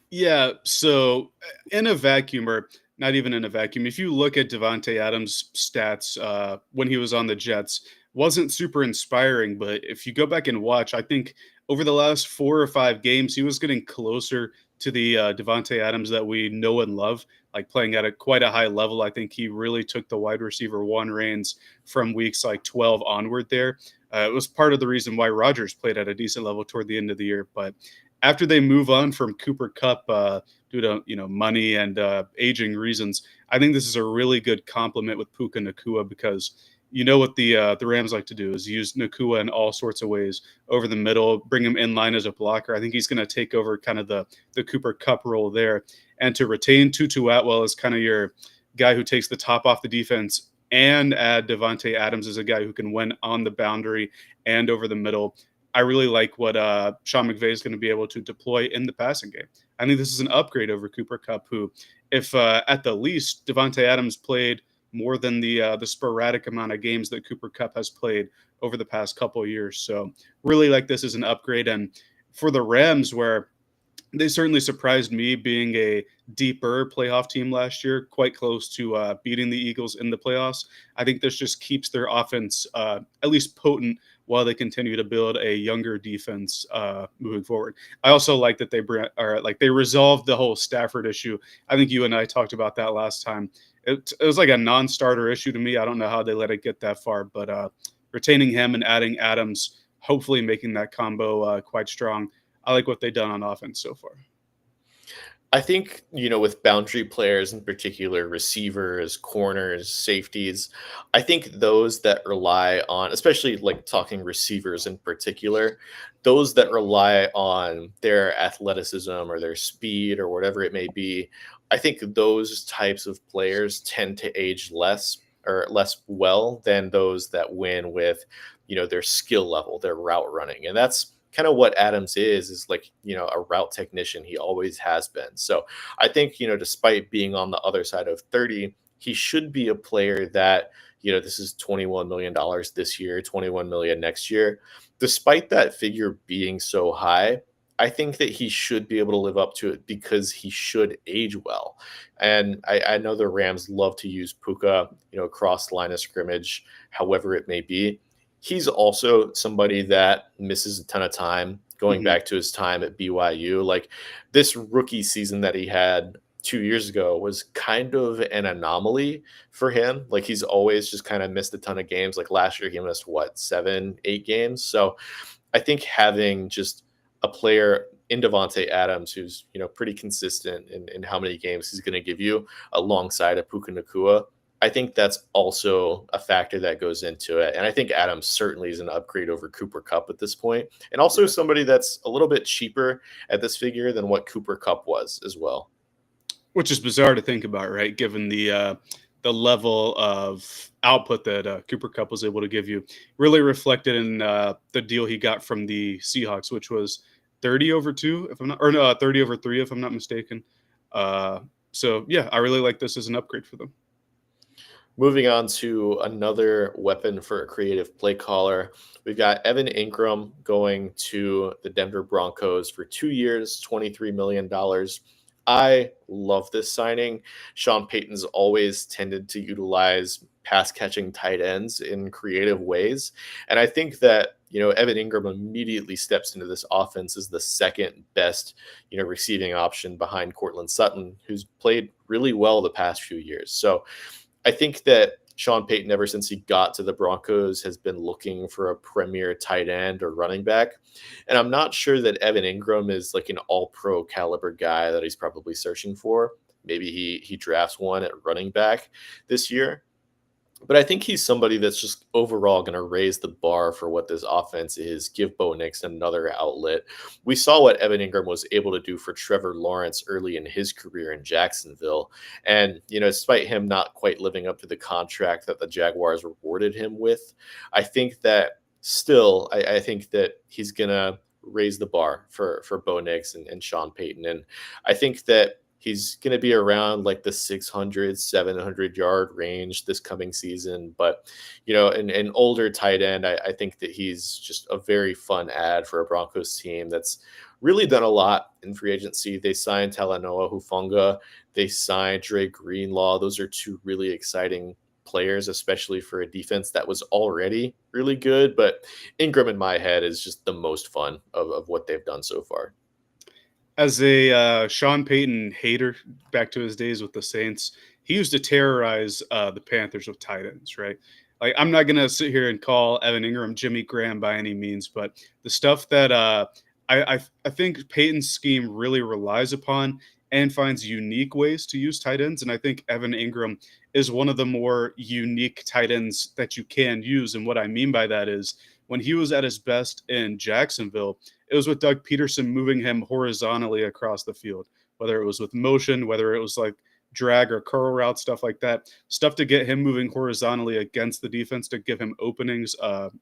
Yeah, so in a vacuum, or not even in a vacuum, if you look at Devonte Adams' stats when he was on the Jets, wasn't super inspiring. But if you go back and watch, I think over the last 4 or 5 games, he was getting closer to the Devonte Adams that we know and love, like playing at quite a high level. I think he really took the wide receiver one reins from weeks like 12 onward there. It was part of the reason why Rodgers played at a decent level toward the end of the year. But after they move on from Cooper Cup due to money and aging reasons, I think this is a really good compliment with Puka Nakua because what the Rams like to do is use Nakua in all sorts of ways over the middle, bring him in line as a blocker. I think he's going to take over kind of the Cooper Cup role there, and to retain Tutu Atwell as kind of your guy who takes the top off the defense, and add Devonte Adams as a guy who can win on the boundary and over the middle. I really like what Sean McVay is going to be able to deploy in the passing game. I think this is an upgrade over Cooper Cup, who, if at the least Devonte Adams played more than the sporadic amount of games that Cooper Cup has played over the past couple of years. So really like this as an upgrade. And for the Rams, where they certainly surprised me being a deeper playoff team last year, quite close to beating the Eagles in the playoffs. I think this just keeps their offense at least potent while they continue to build a younger defense moving forward. I also like that they resolved the whole Stafford issue. I think you and I talked about that last time. It was like a non-starter issue to me. I don't know how they let it get that far, but retaining him and adding Adams, hopefully making that combo quite strong. I like what they've done on offense so far. I think, with boundary players in particular, receivers, corners, safeties, I think those that rely on, especially like talking receivers in particular, those that rely on their athleticism or their speed or whatever it may be, I think those types of players tend to age less or less well than those that win with, their skill level, their route running. And that's kind of what Adams is like, a route technician. He always has been. So I think, despite being on the other side of 30, he should be a player that, this is $21 million this year, 21 million next year. Despite that figure being so high, I think that he should be able to live up to it because he should age well. And I know the Rams love to use Puka, across the line of scrimmage, however it may be. He's also somebody that misses a ton of time going Mhm. back to his time at BYU. Like this rookie season that he had 2 years ago was kind of an anomaly for him. Like he's always just kind of missed a ton of games. Like last year, he missed what, 7, 8 games. So I think having just a player in Devonte Adams who's pretty consistent in how many games he's going to give you alongside a Puka Nakua, I think that's also a factor that goes into it. And I think Adams certainly is an upgrade over Cooper Cup at this point, and also Yeah. somebody that's a little bit cheaper at this figure than what Cooper Cup was as well. Which is bizarre to think about, right? Given the level of output that Cooper Cup was able to give you, really reflected in the deal he got from the Seahawks, which was 30/2, if I'm not, or no, 30/3, if I'm not mistaken. Uh, so yeah, I really like this as an upgrade for them. Moving on to another weapon for a creative play caller. We've got Evan Ingram going to the Denver Broncos for 2 years, $23 million. I love this signing. Sean Payton's always tended to utilize pass catching tight ends in creative ways. And I think that, Evan Ingram immediately steps into this offense as the second best, receiving option behind Cortland Sutton, who's played really well the past few years. So I think that Sean Payton, ever since he got to the Broncos, has been looking for a premier tight end or running back. And I'm not sure that Evan Ingram is like an all pro caliber guy that he's probably searching for. Maybe he drafts one at running back this year. But I think he's somebody that's just overall going to raise the bar for what this offense is, give Bo Nix another outlet. We saw what Evan Ingram was able to do for Trevor Lawrence early in his career in Jacksonville. And, despite him not quite living up to the contract that the Jaguars rewarded him with, I think that still, I think that he's going to raise the bar for Bo Nix and Sean Payton. And I think that he's going to be around like the 600, 700-yard range this coming season. But, an older tight end, I think that he's just a very fun ad for a Broncos team that's really done a lot in free agency. They signed Talanoa Hufunga. They signed Dre Greenlaw. Those are two really exciting players, especially for a defense that was already really good. But Ingram in my head is just the most fun of what they've done so far. As a Sean Payton hater, back to his days with the Saints, he used to terrorize the Panthers with tight ends, right? Like, I'm not gonna sit here and call Evan Ingram Jimmy Graham by any means, but the stuff that I think Payton's scheme really relies upon and finds unique ways to use tight ends, and I think Evan Ingram is one of the more unique tight ends that you can use. And what I mean by that is when he was at his best in Jacksonville, it was with Doug Peterson moving him horizontally across the field, whether it was with motion, whether it was like drag or curl route, stuff like that, stuff to get him moving horizontally against the defense to give him openings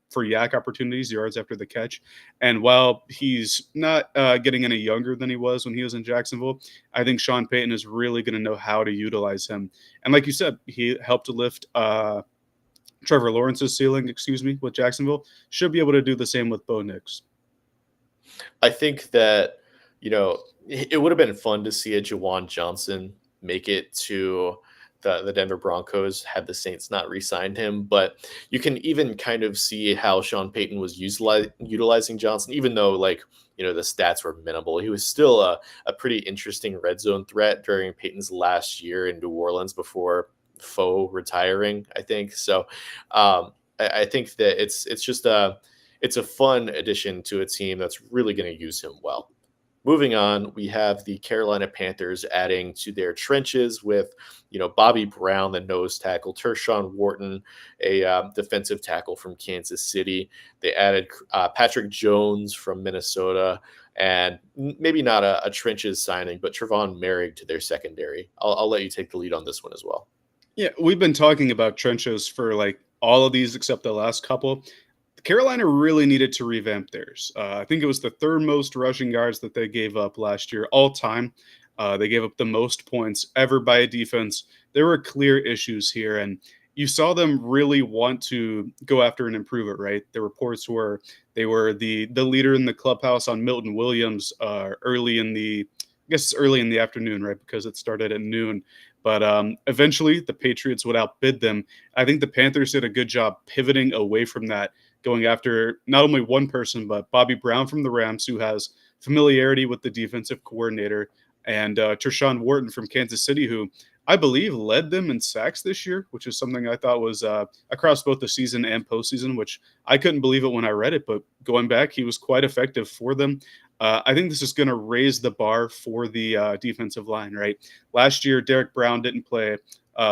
for yak opportunities, yards after the catch. And while he's not getting any younger than he was when he was in Jacksonville, I think Sean Payton is really going to know how to utilize him. And like you said, he helped to lift Trevor Lawrence's ceiling, excuse me, with Jacksonville. Should be able to do the same with Bo Nix. I think that, it would have been fun to see a Jawan Johnson make it to the Denver Broncos had the Saints not re-signed him. But you can even kind of see how Sean Payton was utilizing Johnson, even though the stats were minimal. He was still a pretty interesting red zone threat during Payton's last year in New Orleans before faux retiring, I think. So I think that it's a fun addition to a team that's really going to use him well. Moving on, we have the Carolina Panthers adding to their trenches with, Bobby Brown, the nose tackle, Tershawn Wharton, a defensive tackle from Kansas City. They added Patrick Jones from Minnesota, and maybe not a trenches signing, but Trevon Merrick to their secondary. I'll let you take the lead on this one as well. Yeah, we've been talking about trenches for like all of these except the last couple. Carolina really needed to revamp theirs. I think it was the third most rushing yards that they gave up last year, all time. They gave up the most points ever by a defense. There were clear issues here, and you saw them really want to go after and improve it. Right, the reports were they were the leader in the clubhouse on Milton Williams early in the, I guess it's early in the afternoon, right, because it started at noon. But eventually, the Patriots would outbid them. I think the Panthers did a good job pivoting away from that, going after not only one person, but Bobby Brown from the Rams, who has familiarity with the defensive coordinator, and Tershawn Wharton from Kansas City, who I believe led them in sacks this year, which is something I thought was across both the season and postseason, which I couldn't believe it when I read it. But going back, he was quite effective for them. I think this is going to raise the bar for the defensive line, right? Last year, Derek Brown didn't play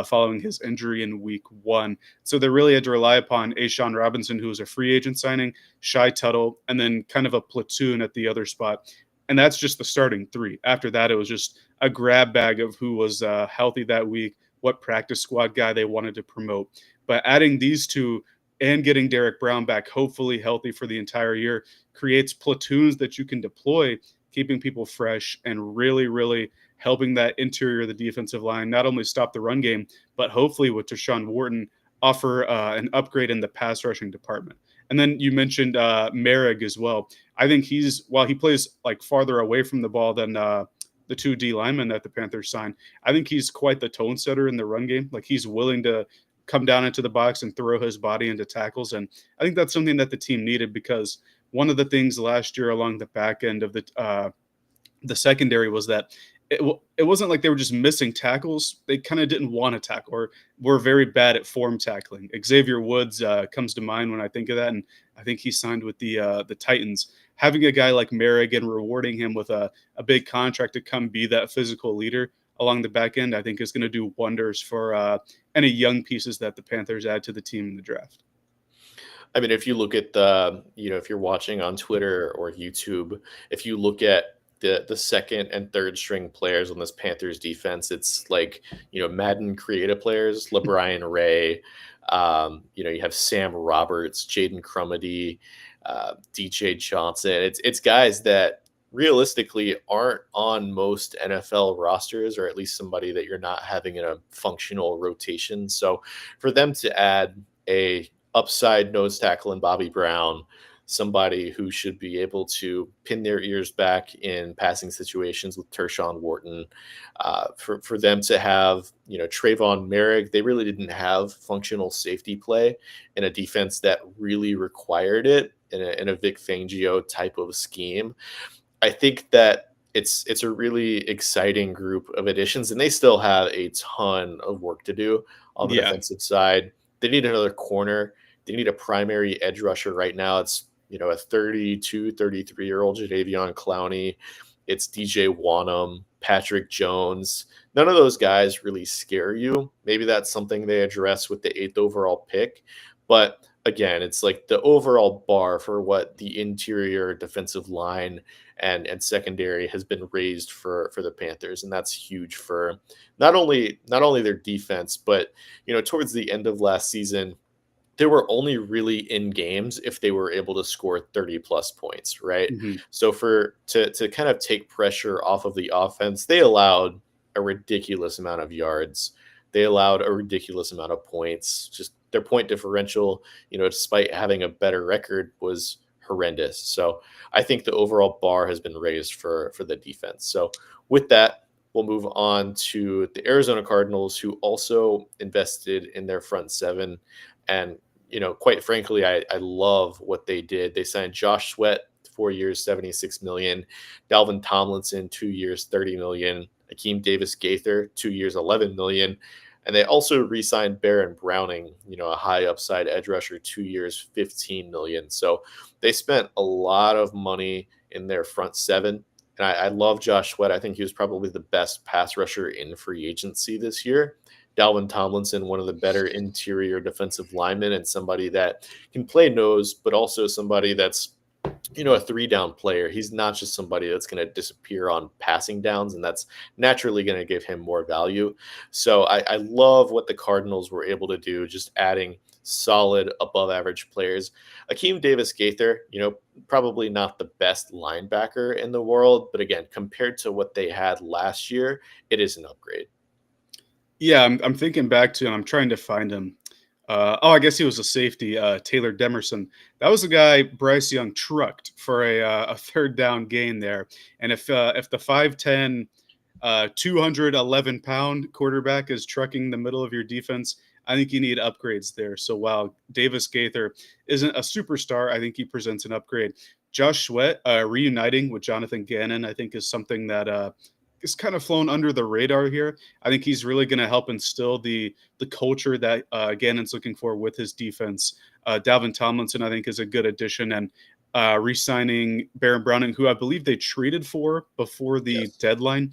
following his injury in week one. So they really had to rely upon Ashawn Robinson, who was a free agent signing, Shy Tuttle, and then kind of a platoon at the other spot. And that's just the starting three. After that, it was just a grab bag of who was healthy that week, what practice squad guy they wanted to promote. But adding these two and getting Derek Brown back, hopefully healthy for the entire year, creates platoons that you can deploy, keeping people fresh and really, really helping that interior of the defensive line not only stop the run game, but hopefully with Tershawn Wharton offer an upgrade in the pass rushing department. And then you mentioned Merrick as well. I think while he plays like farther away from the ball than the two D linemen that the Panthers signed, I think he's quite the tone setter in the run game. Like, he's willing to come down into the box and throw his body into tackles. And I think that's something that the team needed, because one of the things last year along the back end of the secondary was that it wasn't like they were just missing tackles. They kind of didn't want to tackle, or were very bad at form tackling. Xavier Woods comes to mind when I think of that, and I think he signed with the Titans. Having a guy like Merrick and rewarding him with a big contract to come be that physical leader along the back end, I think is going to do wonders for any young pieces that the Panthers add to the team in the draft. I mean, if you look at if you're watching on Twitter or YouTube, if you look at the second and third string players on this Panthers defense, it's like, Madden creative players, LeBrian Ray, you have Sam Roberts, Jaden Crumedy, DJ Johnson. It's guys that realistically aren't on most NFL rosters, or at least somebody that you're not having in a functional rotation. So for them to add a upside nose tackle in Bobby Brown, somebody who should be able to pin their ears back in passing situations with Tershawn Wharton, for them to have, Trayvon Merrick. They really didn't have functional safety play in a defense that really required it in a Vic Fangio type of scheme. I think that it's a really exciting group of additions, and they still have a ton of work to do on the Yeah. defensive side. They need another corner. They need a primary edge rusher right now. It's a 32, 33-year-old Jadavion Clowney. It's DJ Wanham, Patrick Jones. None of those guys really scare you. Maybe that's something they address with the eighth overall pick. But again, it's like the overall bar for what the interior defensive line and secondary has been raised for the Panthers, and that's huge for not only their defense, but towards the end of last season, they were only really in games if they were able to score 30 plus points, right? Mhm. So for to kind of take pressure off of the offense, they allowed a ridiculous amount of yards. They allowed a ridiculous amount of points. Just their point differential, despite having a better record, was horrendous. So I think the overall bar has been raised for the defense. So with that, we'll move on to the Arizona Cardinals, who also invested in their front seven. And quite frankly, I love what they did. They signed Josh Sweat, 4 years, 76 million. Dalvin Tomlinson, 2 years, 30 million. Akeem Davis Gaither, 2 years, 11 million. And they also re-signed Baron Browning, a high upside edge rusher, 2 years, 15 million. So they spent a lot of money in their front seven. And I love Josh Sweat. I think he was probably the best pass rusher in free agency this year. Dalvin Tomlinson, one of the better interior defensive linemen, and somebody that can play nose, but also somebody that's a three down player. He's not just somebody that's going to disappear on passing downs, and that's naturally going to give him more value. So I love what the Cardinals were able to do, just adding solid above average players. Akeem Davis Gaither, probably not the best linebacker in the world, but again, compared to what they had last year, it is an upgrade. Yeah, I'm thinking back to, and I'm trying to find him. I guess he was a safety, Taylor Demerson. That was the guy Bryce Young trucked for a third down gain there. And if the 5'10", 211-pound quarterback is trucking the middle of your defense, I think you need upgrades there. So while Davis Gaither isn't a superstar, I think he presents an upgrade. Josh Sweat reuniting with Jonathan Gannon, I think, is something that is kind of flown under the radar here. I think he's really going to help instill the culture that Gannon's looking for with his defense. Dalvin Tomlinson, I think, is a good addition, and re-signing Baron Browning, who I believe they traded for before the Yes. deadline,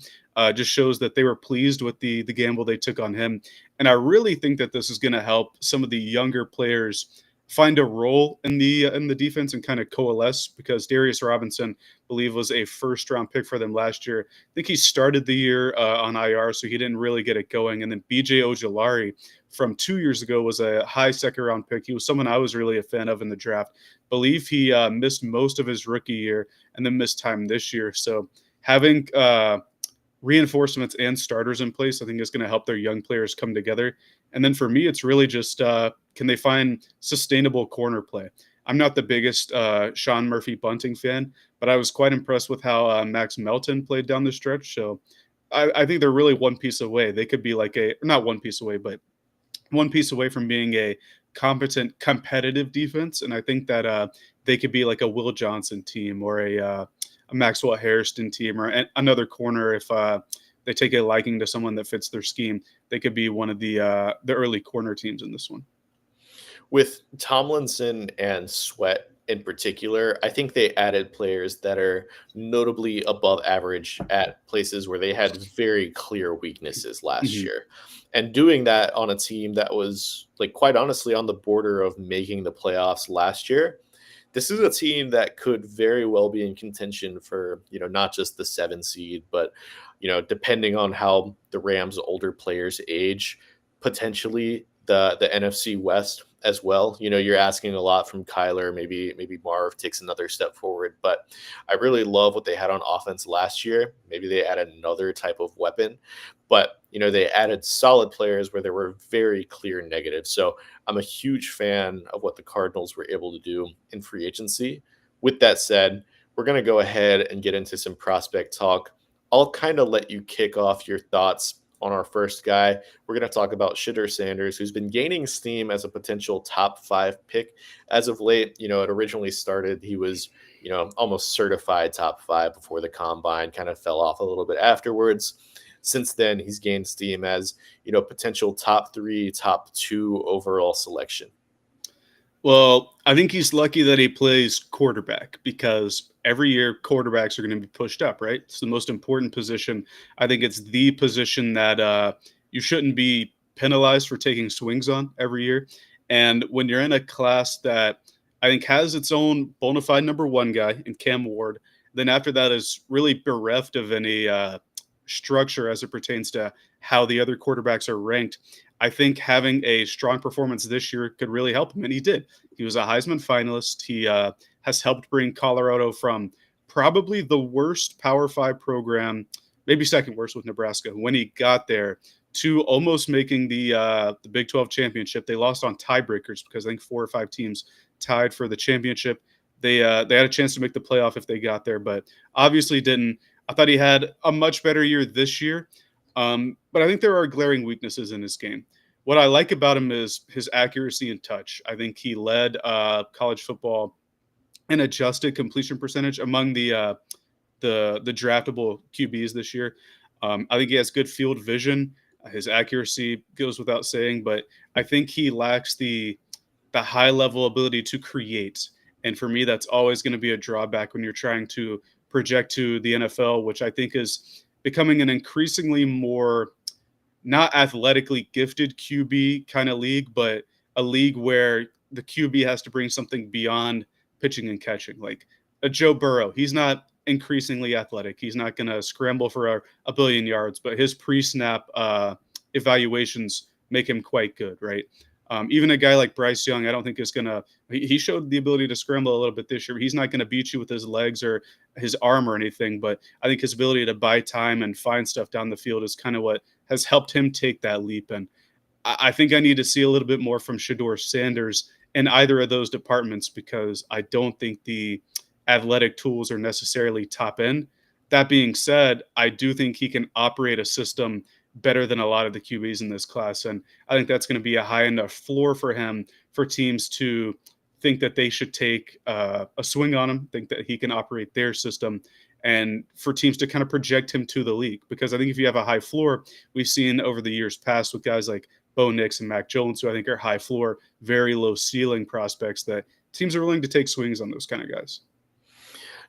just shows that they were pleased with the gamble they took on him. And I really think that this is going to help some of the younger players find a role in the defense and kind of coalesce, because Darius Robinson, I believe, was a first round pick for them last year. I think he started the year on IR, so he didn't really get it going. And then BJ Ojolari from 2 years ago was a high second round pick. He was someone I was really a fan of in the draft. Believe he missed most of his rookie year and then missed time this year. So having reinforcements and starters in place, I think, is going to help their young players come together. And then for me, it's really just can they find sustainable corner play? I'm not the biggest Sean Murphy Bunting fan, but I was quite impressed with how Max Melton played down the stretch. So I think they're really one piece away. They could be like not one piece away, but one piece away from being a competent, competitive defense. And I think that they could be like a Will Johnson team or a Maxwell Hairston team or another corner if they take a liking to someone that fits their scheme. They could be one of the early corner teams in this one. With Tomlinson and Sweat in particular, I think they added players that are notably above average at places where they had very clear weaknesses last Mhm. year. And doing that on a team that was, like, quite honestly on the border of making the playoffs last year, this is a team that could very well be in contention for, not just the 7 seed, but, depending on how the Rams' older players age, potentially the NFC West as well. You're asking a lot from Kyler. Maybe Marv takes another step forward, but I really love what they had on offense last year. Maybe they add another type of weapon, but they added solid players where there were very clear negatives. So I'm a huge fan of what the Cardinals were able to do in free agency. With that said, we're going to go ahead and get into some prospect talk. I'll kind of let you kick off your thoughts on our first guy. We're going to talk about Shedeur Sanders, who's been gaining steam as a potential top 5 pick as of late. It originally started, he was almost certified top five before the combine, kind of fell off a little bit afterwards. Since then, he's gained steam as, potential top three, top two overall selection. Well, I think he's lucky that he plays quarterback because every year quarterbacks are going to be pushed up, right? It's the most important position. I think it's the position that you shouldn't be penalized for taking swings on every year. And when you're in a class that I think has its own bona fide number one guy in Cam Ward, then after that is really bereft of any structure as it pertains to how the other quarterbacks are ranked. I think having a strong performance this year could really help him, and he did. He was a Heisman finalist. He has helped bring Colorado from probably the worst Power Five program, maybe second worst with Nebraska, when he got there, to almost making the Big 12 championship. They lost on tiebreakers because I think 4 or 5 teams tied for the championship. They had a chance to make the playoff if they got there, but obviously didn't. I thought he had a much better year this year. But I think there are glaring weaknesses in his game. What I like about him is his accuracy and touch. I think he led college football in adjusted completion percentage among the draftable QBs this year. I think he has good field vision. His accuracy goes without saying, but I think he lacks the high level ability to create. And for me, that's always going to be a drawback when you're trying to project to the NFL, which I think is becoming an increasingly more not athletically gifted QB kind of league, but a league where the QB has to bring something beyond pitching and catching. Like a Joe Burrow, he's not increasingly athletic. He's not going to scramble for a billion yards, but his pre-snap evaluations make him quite good, right? Even a guy like Bryce Young, I don't think is going to. He showed the ability to scramble a little bit this year. He's not going to beat you with his legs or his arm or anything, but I think his ability to buy time and find stuff down the field is kind of what has helped him take that leap. And I think I need to see a little bit more from Shedeur Sanders in either of those departments because I don't think the athletic tools are necessarily top end. That being said, I do think he can operate a system better than a lot of the QBs in this class. And I think that's going to be a high enough floor for him for teams to think that they should take a swing on him, think that he can operate their system, and for teams to kind of project him to the league. Because I think if you have a high floor, we've seen over the years past with guys like Bo Nix and Mac Jones, who I think are high floor, very low ceiling prospects that teams are willing to take swings on those kind of guys.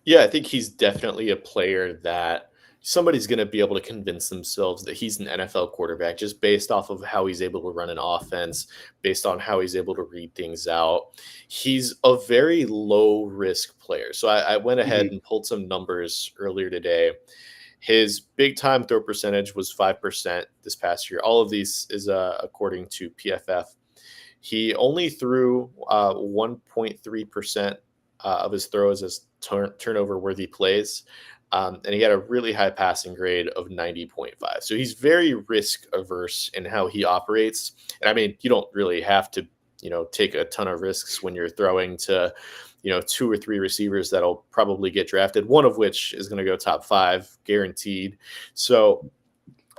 Yeah, I think he's definitely a player that somebody's going to be able to convince themselves that he's an NFL quarterback just based off of how he's able to run an offense, based on how he's able to read things out. He's a very low risk player. So I went ahead Mhm. and pulled some numbers earlier today. His big time throw percentage was 5% this past year. All of these is according to PFF. He only threw 1.3% of his throws as turnover worthy plays. And he had a really high passing grade of 90.5. So he's very risk averse in how he operates. And I mean, you don't really have to, take a ton of risks when you're throwing to, 2 or 3 receivers that'll probably get drafted, one of which is going to go top five guaranteed. So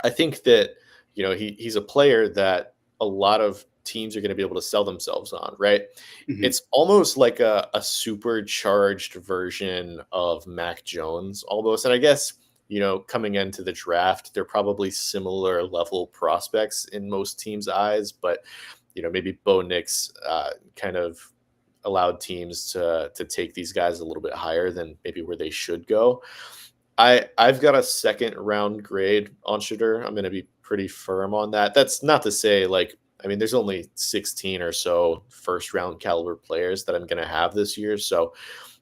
I think that, he's a player that a lot of teams are going to be able to sell themselves on, right? Mhm. It's almost like a supercharged version of Mac Jones, almost. And I guess, coming into the draft, they're probably similar level prospects in most teams' eyes, but, maybe Bo Nix kind of allowed teams to take these guys a little bit higher than maybe where they should go. I've got a second round grade on Shedeur. I'm going to be pretty firm on that. That's not to say like I mean, there's only 16 or so first round caliber players that I'm going to have this year. So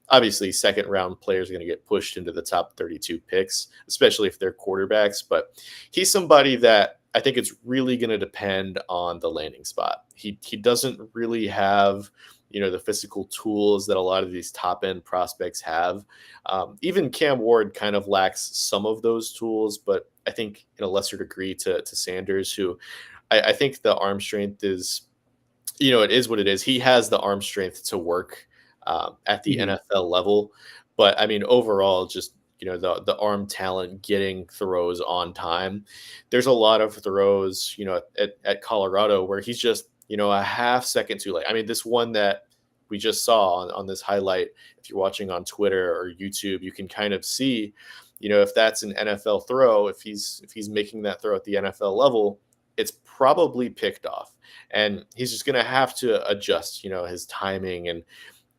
obviously, second round players are going to get pushed into the top 32 picks, especially if they're quarterbacks. But he's somebody that I think it's really going to depend on the landing spot. He doesn't really have the physical tools that a lot of these top end prospects have. Even Cam Ward kind of lacks some of those tools, but I think in a lesser degree to Sanders, who I think the arm strength is, it is what it is. He has the arm strength to work at the Mhm. NFL level, but I mean, overall, just the arm talent, getting throws on time. There's a lot of throws, at Colorado where he's just a half second too late. I mean, this one that we just saw on this highlight, if you're watching on Twitter or YouTube, you can kind of see, if that's an NFL throw, if he's making that throw at the NFL level, it's probably picked off. And he's just going to have to adjust, his timing, and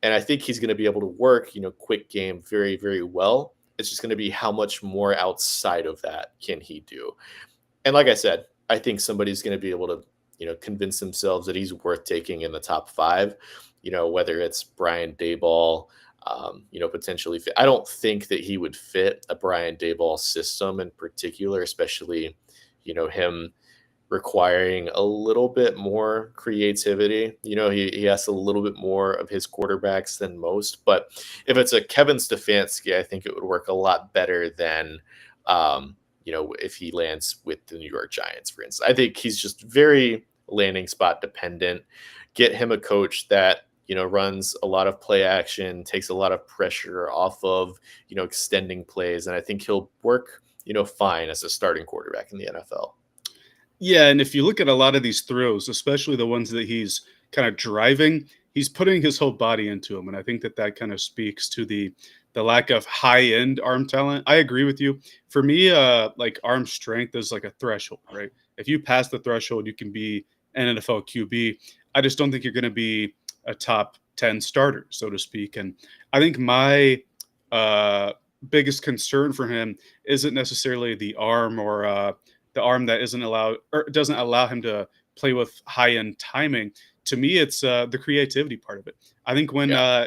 I think he's going to be able to work, quick game very, very well. It's just going to be how much more outside of that can he do. And like I said, I think somebody's going to be able to, convince themselves that he's worth taking in the top five, whether it's Brian Dayball, potentially fit. I don't think that he would fit a Brian Dayball system in particular, especially, him requiring a little bit more creativity. He has a little bit more of his quarterbacks than most. But if it's a Kevin Stefanski, I think it would work a lot better than, if he lands with the New York Giants, for instance. I think he's just very landing spot dependent. Get him a coach that, runs a lot of play action, takes a lot of pressure off of, extending plays. And I think he'll work, fine as a starting quarterback in the NFL. Yeah, and if you look at a lot of these throws, especially the ones that he's kind of driving, he's putting his whole body into them, and I think that that kind of speaks to the lack of high end arm talent. I agree with you. For me, like arm strength is like a threshold, right? If you pass the threshold, you can be an NFL QB. I just don't think you're going to be a top 10 starter, so to speak. And I think my biggest concern for him isn't necessarily the arm or the arm that isn't allowed or doesn't allow him to play with high end timing. To me, it's the creativity part of it. I think when, Yeah.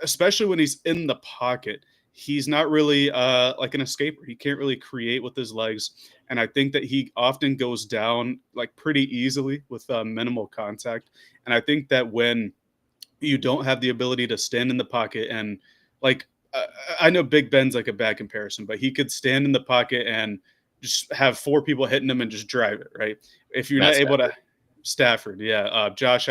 especially when he's in the pocket, he's not really like an escaper. He can't really create with his legs, and I think that he often goes down like pretty easily with minimal contact. And I think that when you don't have the ability to stand in the pocket and like I know Big Ben's like a bad comparison, but he could stand in the pocket and just have four people hitting him and just drive it right. If you're not Matt able to, Stafford. Stafford, yeah, Josh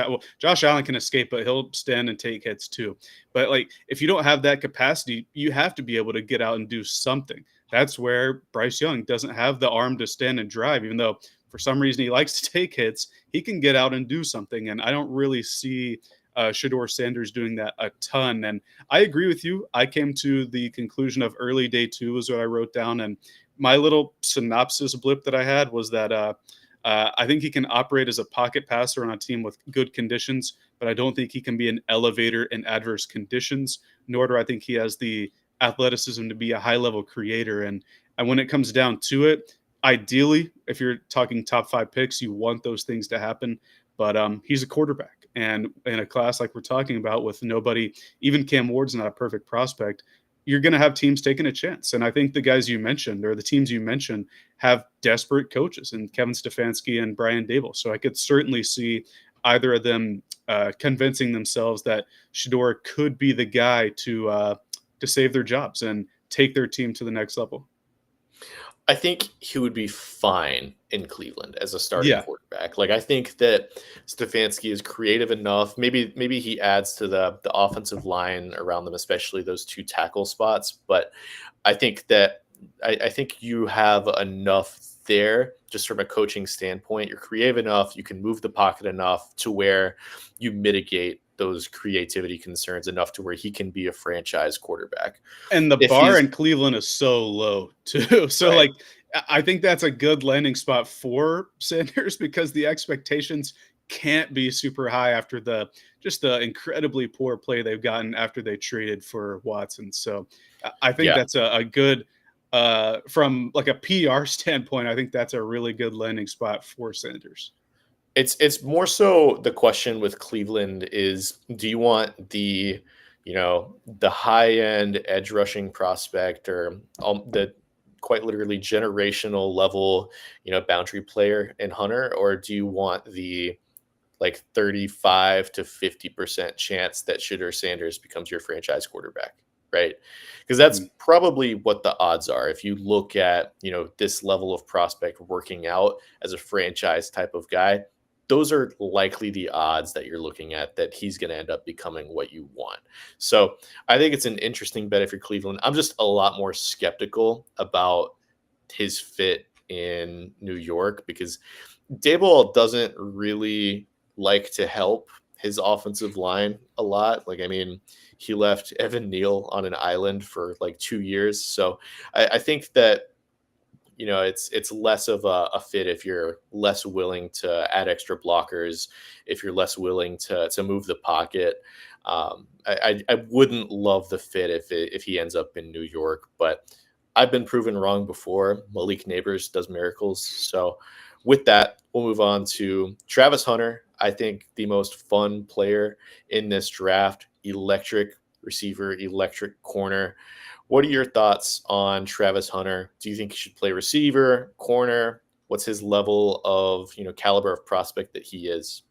Allen can escape, but he'll stand and take hits too. But like if you don't have that capacity, you have to be able to get out and do something. That's where Bryce Young doesn't have the arm to stand and drive, even though for some reason he likes to take hits. He can get out and do something, and I don't really see Shedeur Sanders doing that a ton. And I agree with you. I came to the conclusion of early day two is what I wrote down. And my little synopsis blip that I had was that I think he can operate as a pocket passer on a team with good conditions, but I don't think he can be an elevator in adverse conditions, nor do I think he has the athleticism to be a high level creator. And when it comes down to it, ideally, if you're talking top five picks, you want those things to happen. But he's a quarterback. And in a class like we're talking about with nobody, even Cam Ward's not a perfect prospect, you're going to have teams taking a chance. And I think the guys you mentioned or the teams you mentioned have desperate coaches and Kevin Stefanski and Brian Daboll. So I could certainly see either of them convincing themselves that Shedeur could be the guy to save their jobs and take their team to the next level. I think he would be fine in Cleveland as a starting Yeah. quarterback. Like I think that Stefanski is creative enough. Maybe he adds to the offensive line around them, especially those two tackle spots. But I think that I think you have enough there just from a coaching standpoint. You're creative enough. You can move the pocket enough to where you mitigate those creativity concerns enough to where he can be a franchise quarterback. And the If bar he's in Cleveland is so low too. So right. like I think that's a good landing spot for Sanders because the expectations can't be super high after the incredibly poor play they've gotten after they traded for Watson. So I think Yeah. that's a good from like a PR standpoint, I think that's a really good landing spot for Sanders. It's more so the question with Cleveland is, do you want the high end edge rushing prospect or the quite literally generational level, boundary player in Hunter, or do you want the like 35 to 50% chance that Shedeur Sanders becomes your franchise quarterback, right? Because Mhm. that's probably what the odds are. If you look at, this level of prospect working out as a franchise type of guy, those are likely the odds that you're looking at that he's going to end up becoming what you want. So I think it's an interesting bet if you're Cleveland. I'm just a lot more skeptical about his fit in New York because Dayball doesn't really like to help his offensive line a lot. Like, I mean, he left Evan Neal on an island for like 2 years. So I think that it's less of a fit if you're less willing to add extra blockers, if you're less willing to move the pocket. I wouldn't love the fit if he ends up in New York, but I've been proven wrong before. Malik Neighbors does miracles. So with that, we'll move on to Travis Hunter. I think the most fun player in this draft, electric receiver, electric corner. What are your thoughts on Travis Hunter? Do you think he should play receiver, corner? What's his level of, caliber of prospect that he is?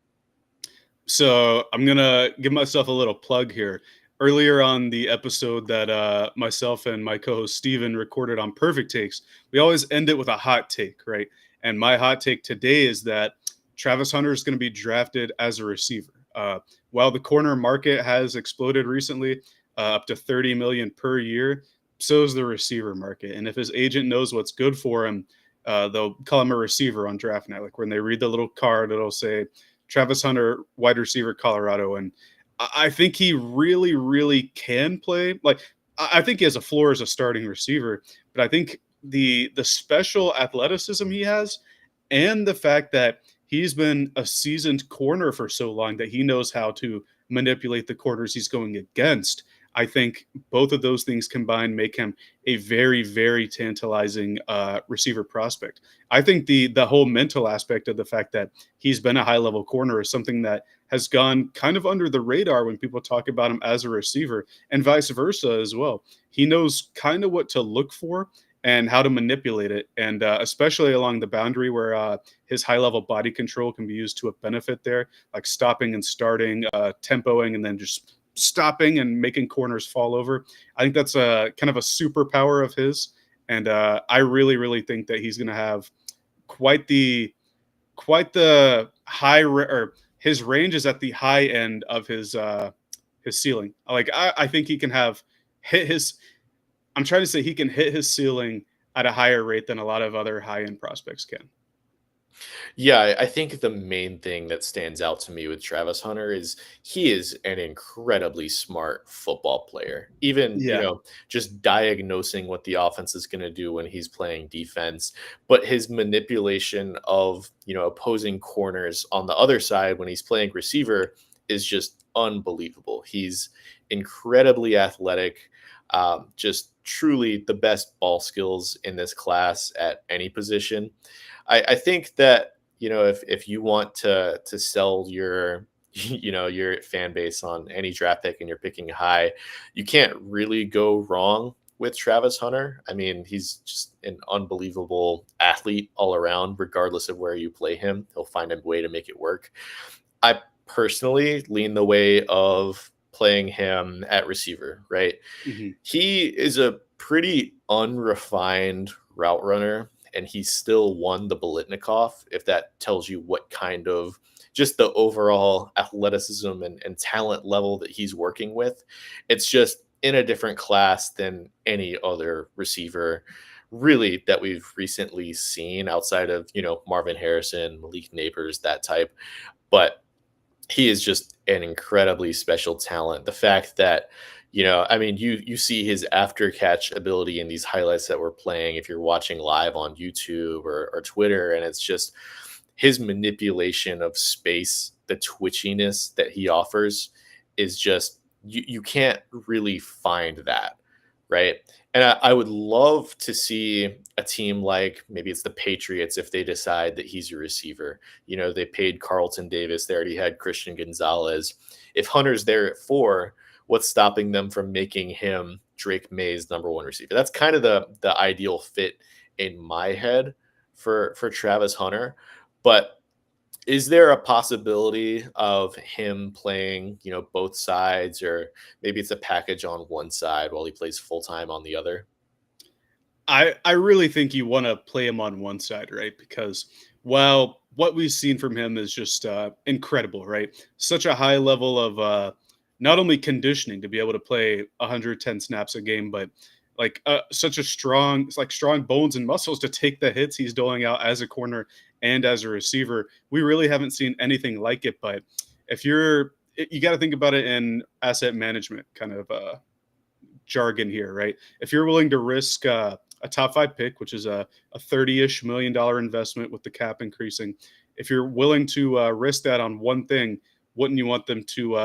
So I'm gonna give myself a little plug here. Earlier on the episode that myself and my co-host Steven recorded on Perfect Takes, we always end it with a hot take, right? And my hot take today is that Travis Hunter is going to be drafted as a receiver. While the corner market has exploded recently, up to 30 million per year, so is the receiver market. And if his agent knows what's good for him, they'll call him a receiver on draft night. Like when they read the little card, it'll say Travis Hunter, wide receiver, Colorado. And I think he really, really can play. Like I think he has a floor as a starting receiver, but I think the special athleticism he has, and the fact that he's been a seasoned corner for so long that he knows how to manipulate the corners he's going against. I think both of those things combined make him a very, very tantalizing receiver prospect. I think the whole mental aspect of the fact that he's been a high level corner is something that has gone kind of under the radar when people talk about him as a receiver, and vice versa as well. He knows kind of what to look for and how to manipulate it, and especially along the boundary where his high level body control can be used to a benefit there, like stopping and starting, tempoing, and then just stopping and making corners fall over. I think that's a kind of a superpower of his, and I really, really think that he's going to have quite the or his range is at the high end of his ceiling. Like I think he can have hit his. I'm trying to say he can hit his ceiling at a higher rate than a lot of other high end prospects can. Yeah, I think the main thing that stands out to me with Travis Hunter is he is an incredibly smart football player. Even, Yeah. just diagnosing what the offense is going to do when he's playing defense, but his manipulation of, opposing corners on the other side when he's playing receiver is just unbelievable. He's incredibly athletic, just truly the best ball skills in this class at any position. I think that if you want to sell your your fan base on any draft pick and you're picking high, you can't really go wrong with Travis Hunter. I mean, he's just an unbelievable athlete all around, regardless of where you play him. He'll find a way to make it work. I personally lean the way of playing him at receiver, right? Mhm. He is a pretty unrefined route runner, and he still won the Bolitnikov, if that tells you what kind of just the overall athleticism and talent level that he's working with. It's just in a different class than any other receiver really that we've recently seen outside of, Marvin Harrison, Malik Neighbors, that type. But he is just an incredibly special talent. The fact that, I mean, you see his after catch ability in these highlights that we're playing if you're watching live on YouTube or Twitter, and it's just his manipulation of space, the twitchiness that he offers is just you can't really find that, right? And I would love to see a team like maybe it's the Patriots if they decide that he's a receiver. They paid Carlton Davis. They already had Christian Gonzalez. If Hunter's there at 4, what's stopping them from making him Drake May's number 1 receiver? That's kind of the ideal fit in my head for Travis Hunter. But is there a possibility of him playing, both sides, or maybe it's a package on one side while he plays full time on the other? I really think you want to play him on one side, right? Because while what we've seen from him is just incredible, right? Such a high level of not only conditioning to be able to play 110 snaps a game, but like such a strong, it's like strong bones and muscles to take the hits he's doling out as a corner and as a receiver. We really haven't seen anything like it. But if you're you got to think about it in asset management kind of jargon here, right? If you're willing to risk a top five pick, which is a 30-ish $1 million investment with the cap increasing, if you're willing to risk that on one thing, wouldn't you want them to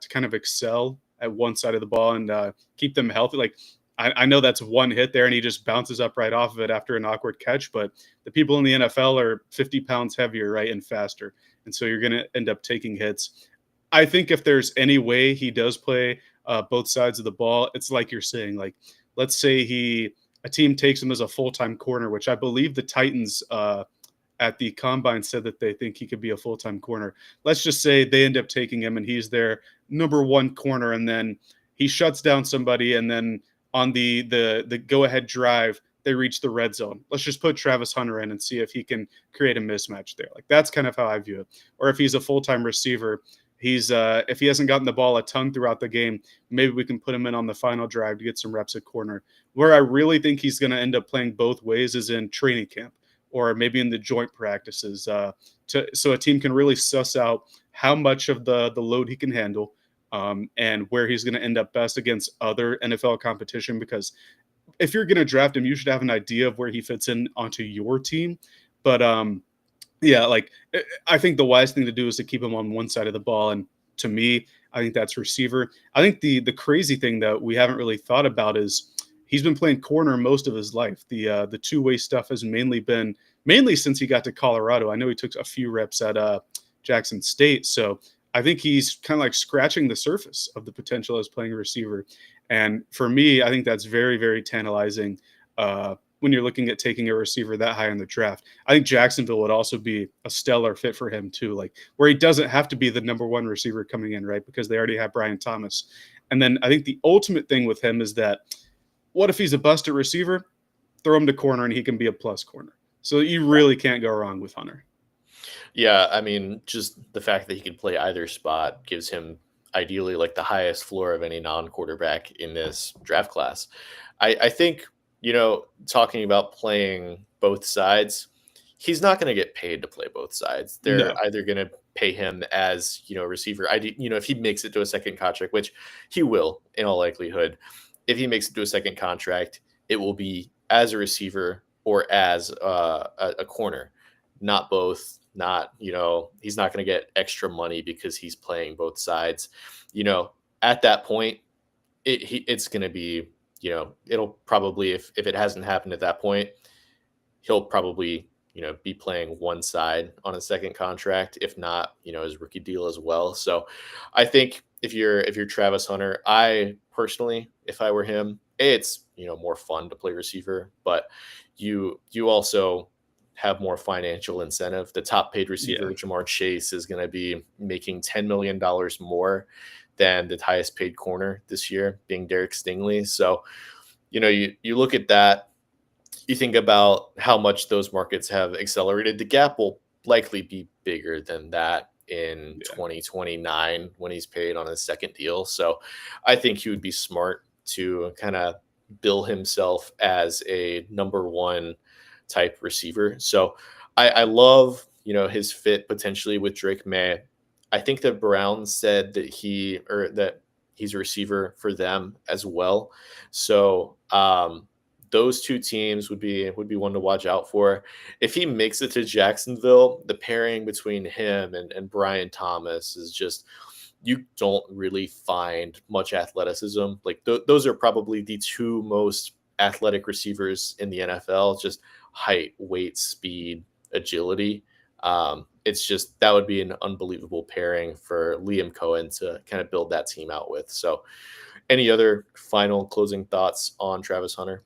kind of excel at one side of the ball and keep them healthy? Like I know that's one hit there, and he just bounces up right off of it after an awkward catch. But the people in the NFL are 50 pounds heavier, right, and faster, and so you're going to end up taking hits. I think if there's any way he does play both sides of the ball, it's like you're saying. Like, let's say a team takes him as a full time corner, which I believe the Titans at the combine said that they think he could be a full time corner. Let's just say they end up taking him and he's their number one corner, and then he shuts down somebody, and then on the go ahead drive they reach the red zone. Let's just put Travis Hunter in and see if he can create a mismatch there. Like that's kind of how I view it. Or if he's a full time receiver, he's if he hasn't gotten the ball a ton throughout the game, maybe we can put him in on the final drive to get some reps at corner. Where I really think he's going to end up playing both ways is in training camp or maybe in the joint practices, so a team can really suss out how much of the load he can handle, and where he's going to end up best against other NFL competition. Because if you're going to draft him, you should have an idea of where he fits in onto your team. But yeah, like I think the wise thing to do is to keep him on one side of the ball. And to me, I think that's receiver. I think the crazy thing that we haven't really thought about is he's been playing corner most of his life. The two-way stuff has mainly since he got to Colorado. I know he took a few reps at Jackson State, so I think he's kind of like scratching the surface of the potential as playing a receiver. And for me, I think that's very, very tantalizing when you're looking at taking a receiver that high in the draft. I think Jacksonville would also be a stellar fit for him too, like where he doesn't have to be the number one receiver coming in, right? Because they already have Brian Thomas. And then I think the ultimate thing with him is that what if he's a busted receiver? Throw him to corner and he can be a plus corner. So you really can't go wrong with Hunter. Yeah, I mean, just the fact that he can play either spot gives him ideally like the highest floor of any non-quarterback in this draft class. I think, talking about playing both sides, he's not going to get paid to play both sides. They're No. either going to pay him as, receiver. If he makes it to a second contract, which he will in all likelihood, if he makes it to a second contract, it will be as a receiver or as a corner, not both. Not, he's not going to get extra money because he's playing both sides. At that point, it's going to be, it'll probably, if it hasn't happened at that point, he'll probably, be playing one side on a second contract, if not, his rookie deal as well. So I think if you're Travis Hunter, I personally, if I were him, it's, more fun to play receiver, but you also have more financial incentive. The top paid receiver, Yeah. Jamar Chase, is going to be making $10 million more than the highest paid corner this year, being Derek Stingley. So, you look at that, you think about how much those markets have accelerated. The gap will likely be bigger than that in Yeah. 2029 when he's paid on his second deal. So I think he would be smart to kind of bill himself as a number one type receiver. So I love, his fit potentially with Drake May. I think the Browns said that he's a receiver for them as well. So those two teams would be one to watch out for. If he makes it to Jacksonville, the pairing between him and Brian Thomas is just, you don't really find much athleticism. Like those are probably the two most athletic receivers in the NFL, just height, weight, speed, agility. It's just, that would be an unbelievable pairing for Liam Cohen to kind of build that team out with. So any other final closing thoughts on Travis Hunter?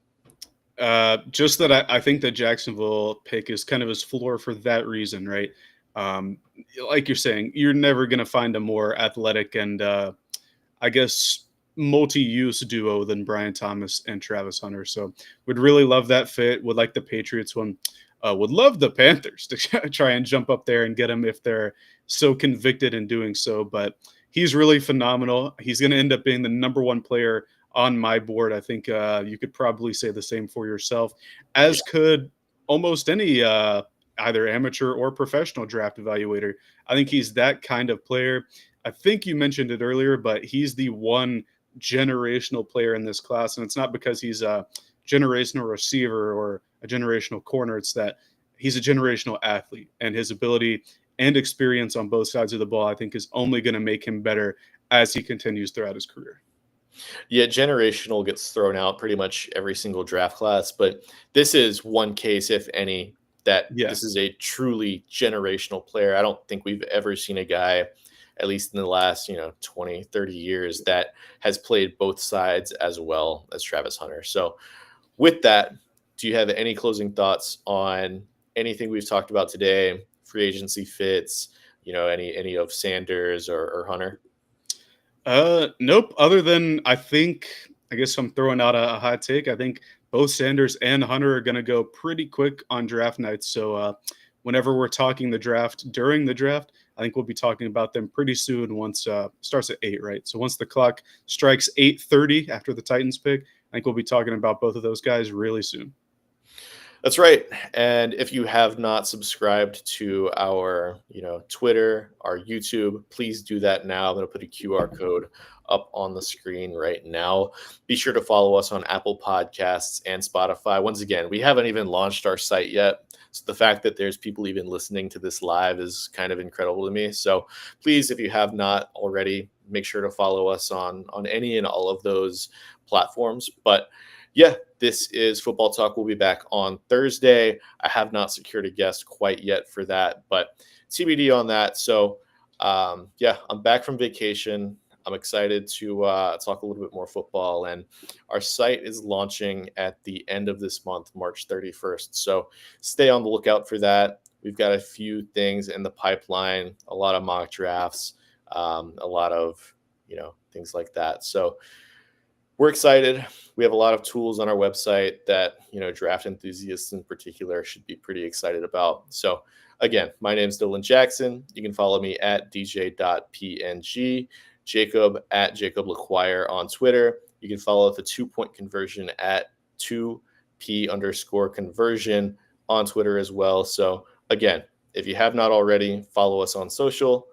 Just that I think that Jacksonville pick is kind of his floor for that reason, right? Um, like you're saying, you're never going to find a more athletic and I guess multi-use duo than Brian Thomas and Travis Hunter. So would really love that fit. Would like the Patriots one. Would love the Panthers to try and jump up there and get him if they're so convicted in doing so. But he's really phenomenal. He's going to end up being the number one player on my board. I think you could probably say the same for yourself, as could almost any either amateur or professional draft evaluator. I think he's that kind of player. I think you mentioned it earlier, but he's the one generational player in this class. And it's not because he's a generational receiver or a generational corner. It's that he's a generational athlete, and his ability and experience on both sides of the ball, I think, is only going to make him better as he continues throughout his career. Yeah, generational gets thrown out pretty much every single draft class, but this is one case, if any, that this Yes. is a truly generational player. I don't think we've ever seen a guy, at least in the last, 20, 30 years, that has played both sides as well as Travis Hunter. So, with that, do you have any closing thoughts on anything we've talked about today? Free agency fits, any of Sanders or Hunter? Nope. Other than I think, I guess I'm throwing out a hot take. I think both Sanders and Hunter are going to go pretty quick on draft nights. So whenever we're talking the draft during the draft, I think we'll be talking about them pretty soon. Once starts at 8, right? So once the clock strikes 8:30 after the Titans pick, I think we'll be talking about both of those guys really soon. That's right. And if you have not subscribed to our, Twitter, our YouTube, please do that now. I'm going to put a QR code up on the screen right now. Be sure to follow us on Apple Podcasts and Spotify. Once again, we haven't even launched our site yet. So the fact that there's people even listening to this live is kind of incredible to me. So please, if you have not already, make sure to follow us on any and all of those platforms. But yeah, this is Football Talk. We'll be back on Thursday. I have not secured a guest quite yet for that, but TBD on that. So, yeah, I'm back from vacation. I'm excited to talk a little bit more football. And our site is launching at the end of this month, March 31st. So stay on the lookout for that. We've got a few things in the pipeline, a lot of mock drafts, a lot of, things like that. So, we're excited. We have a lot of tools on our website that, draft enthusiasts in particular should be pretty excited about. So, again, my name is Dylan Jackson. You can follow me at dj.png, Jacob at Jacob LaQuire on Twitter. You can follow the 2 Point Conversion at 2P_conversion on Twitter as well. So, again, if you have not already, follow us on social.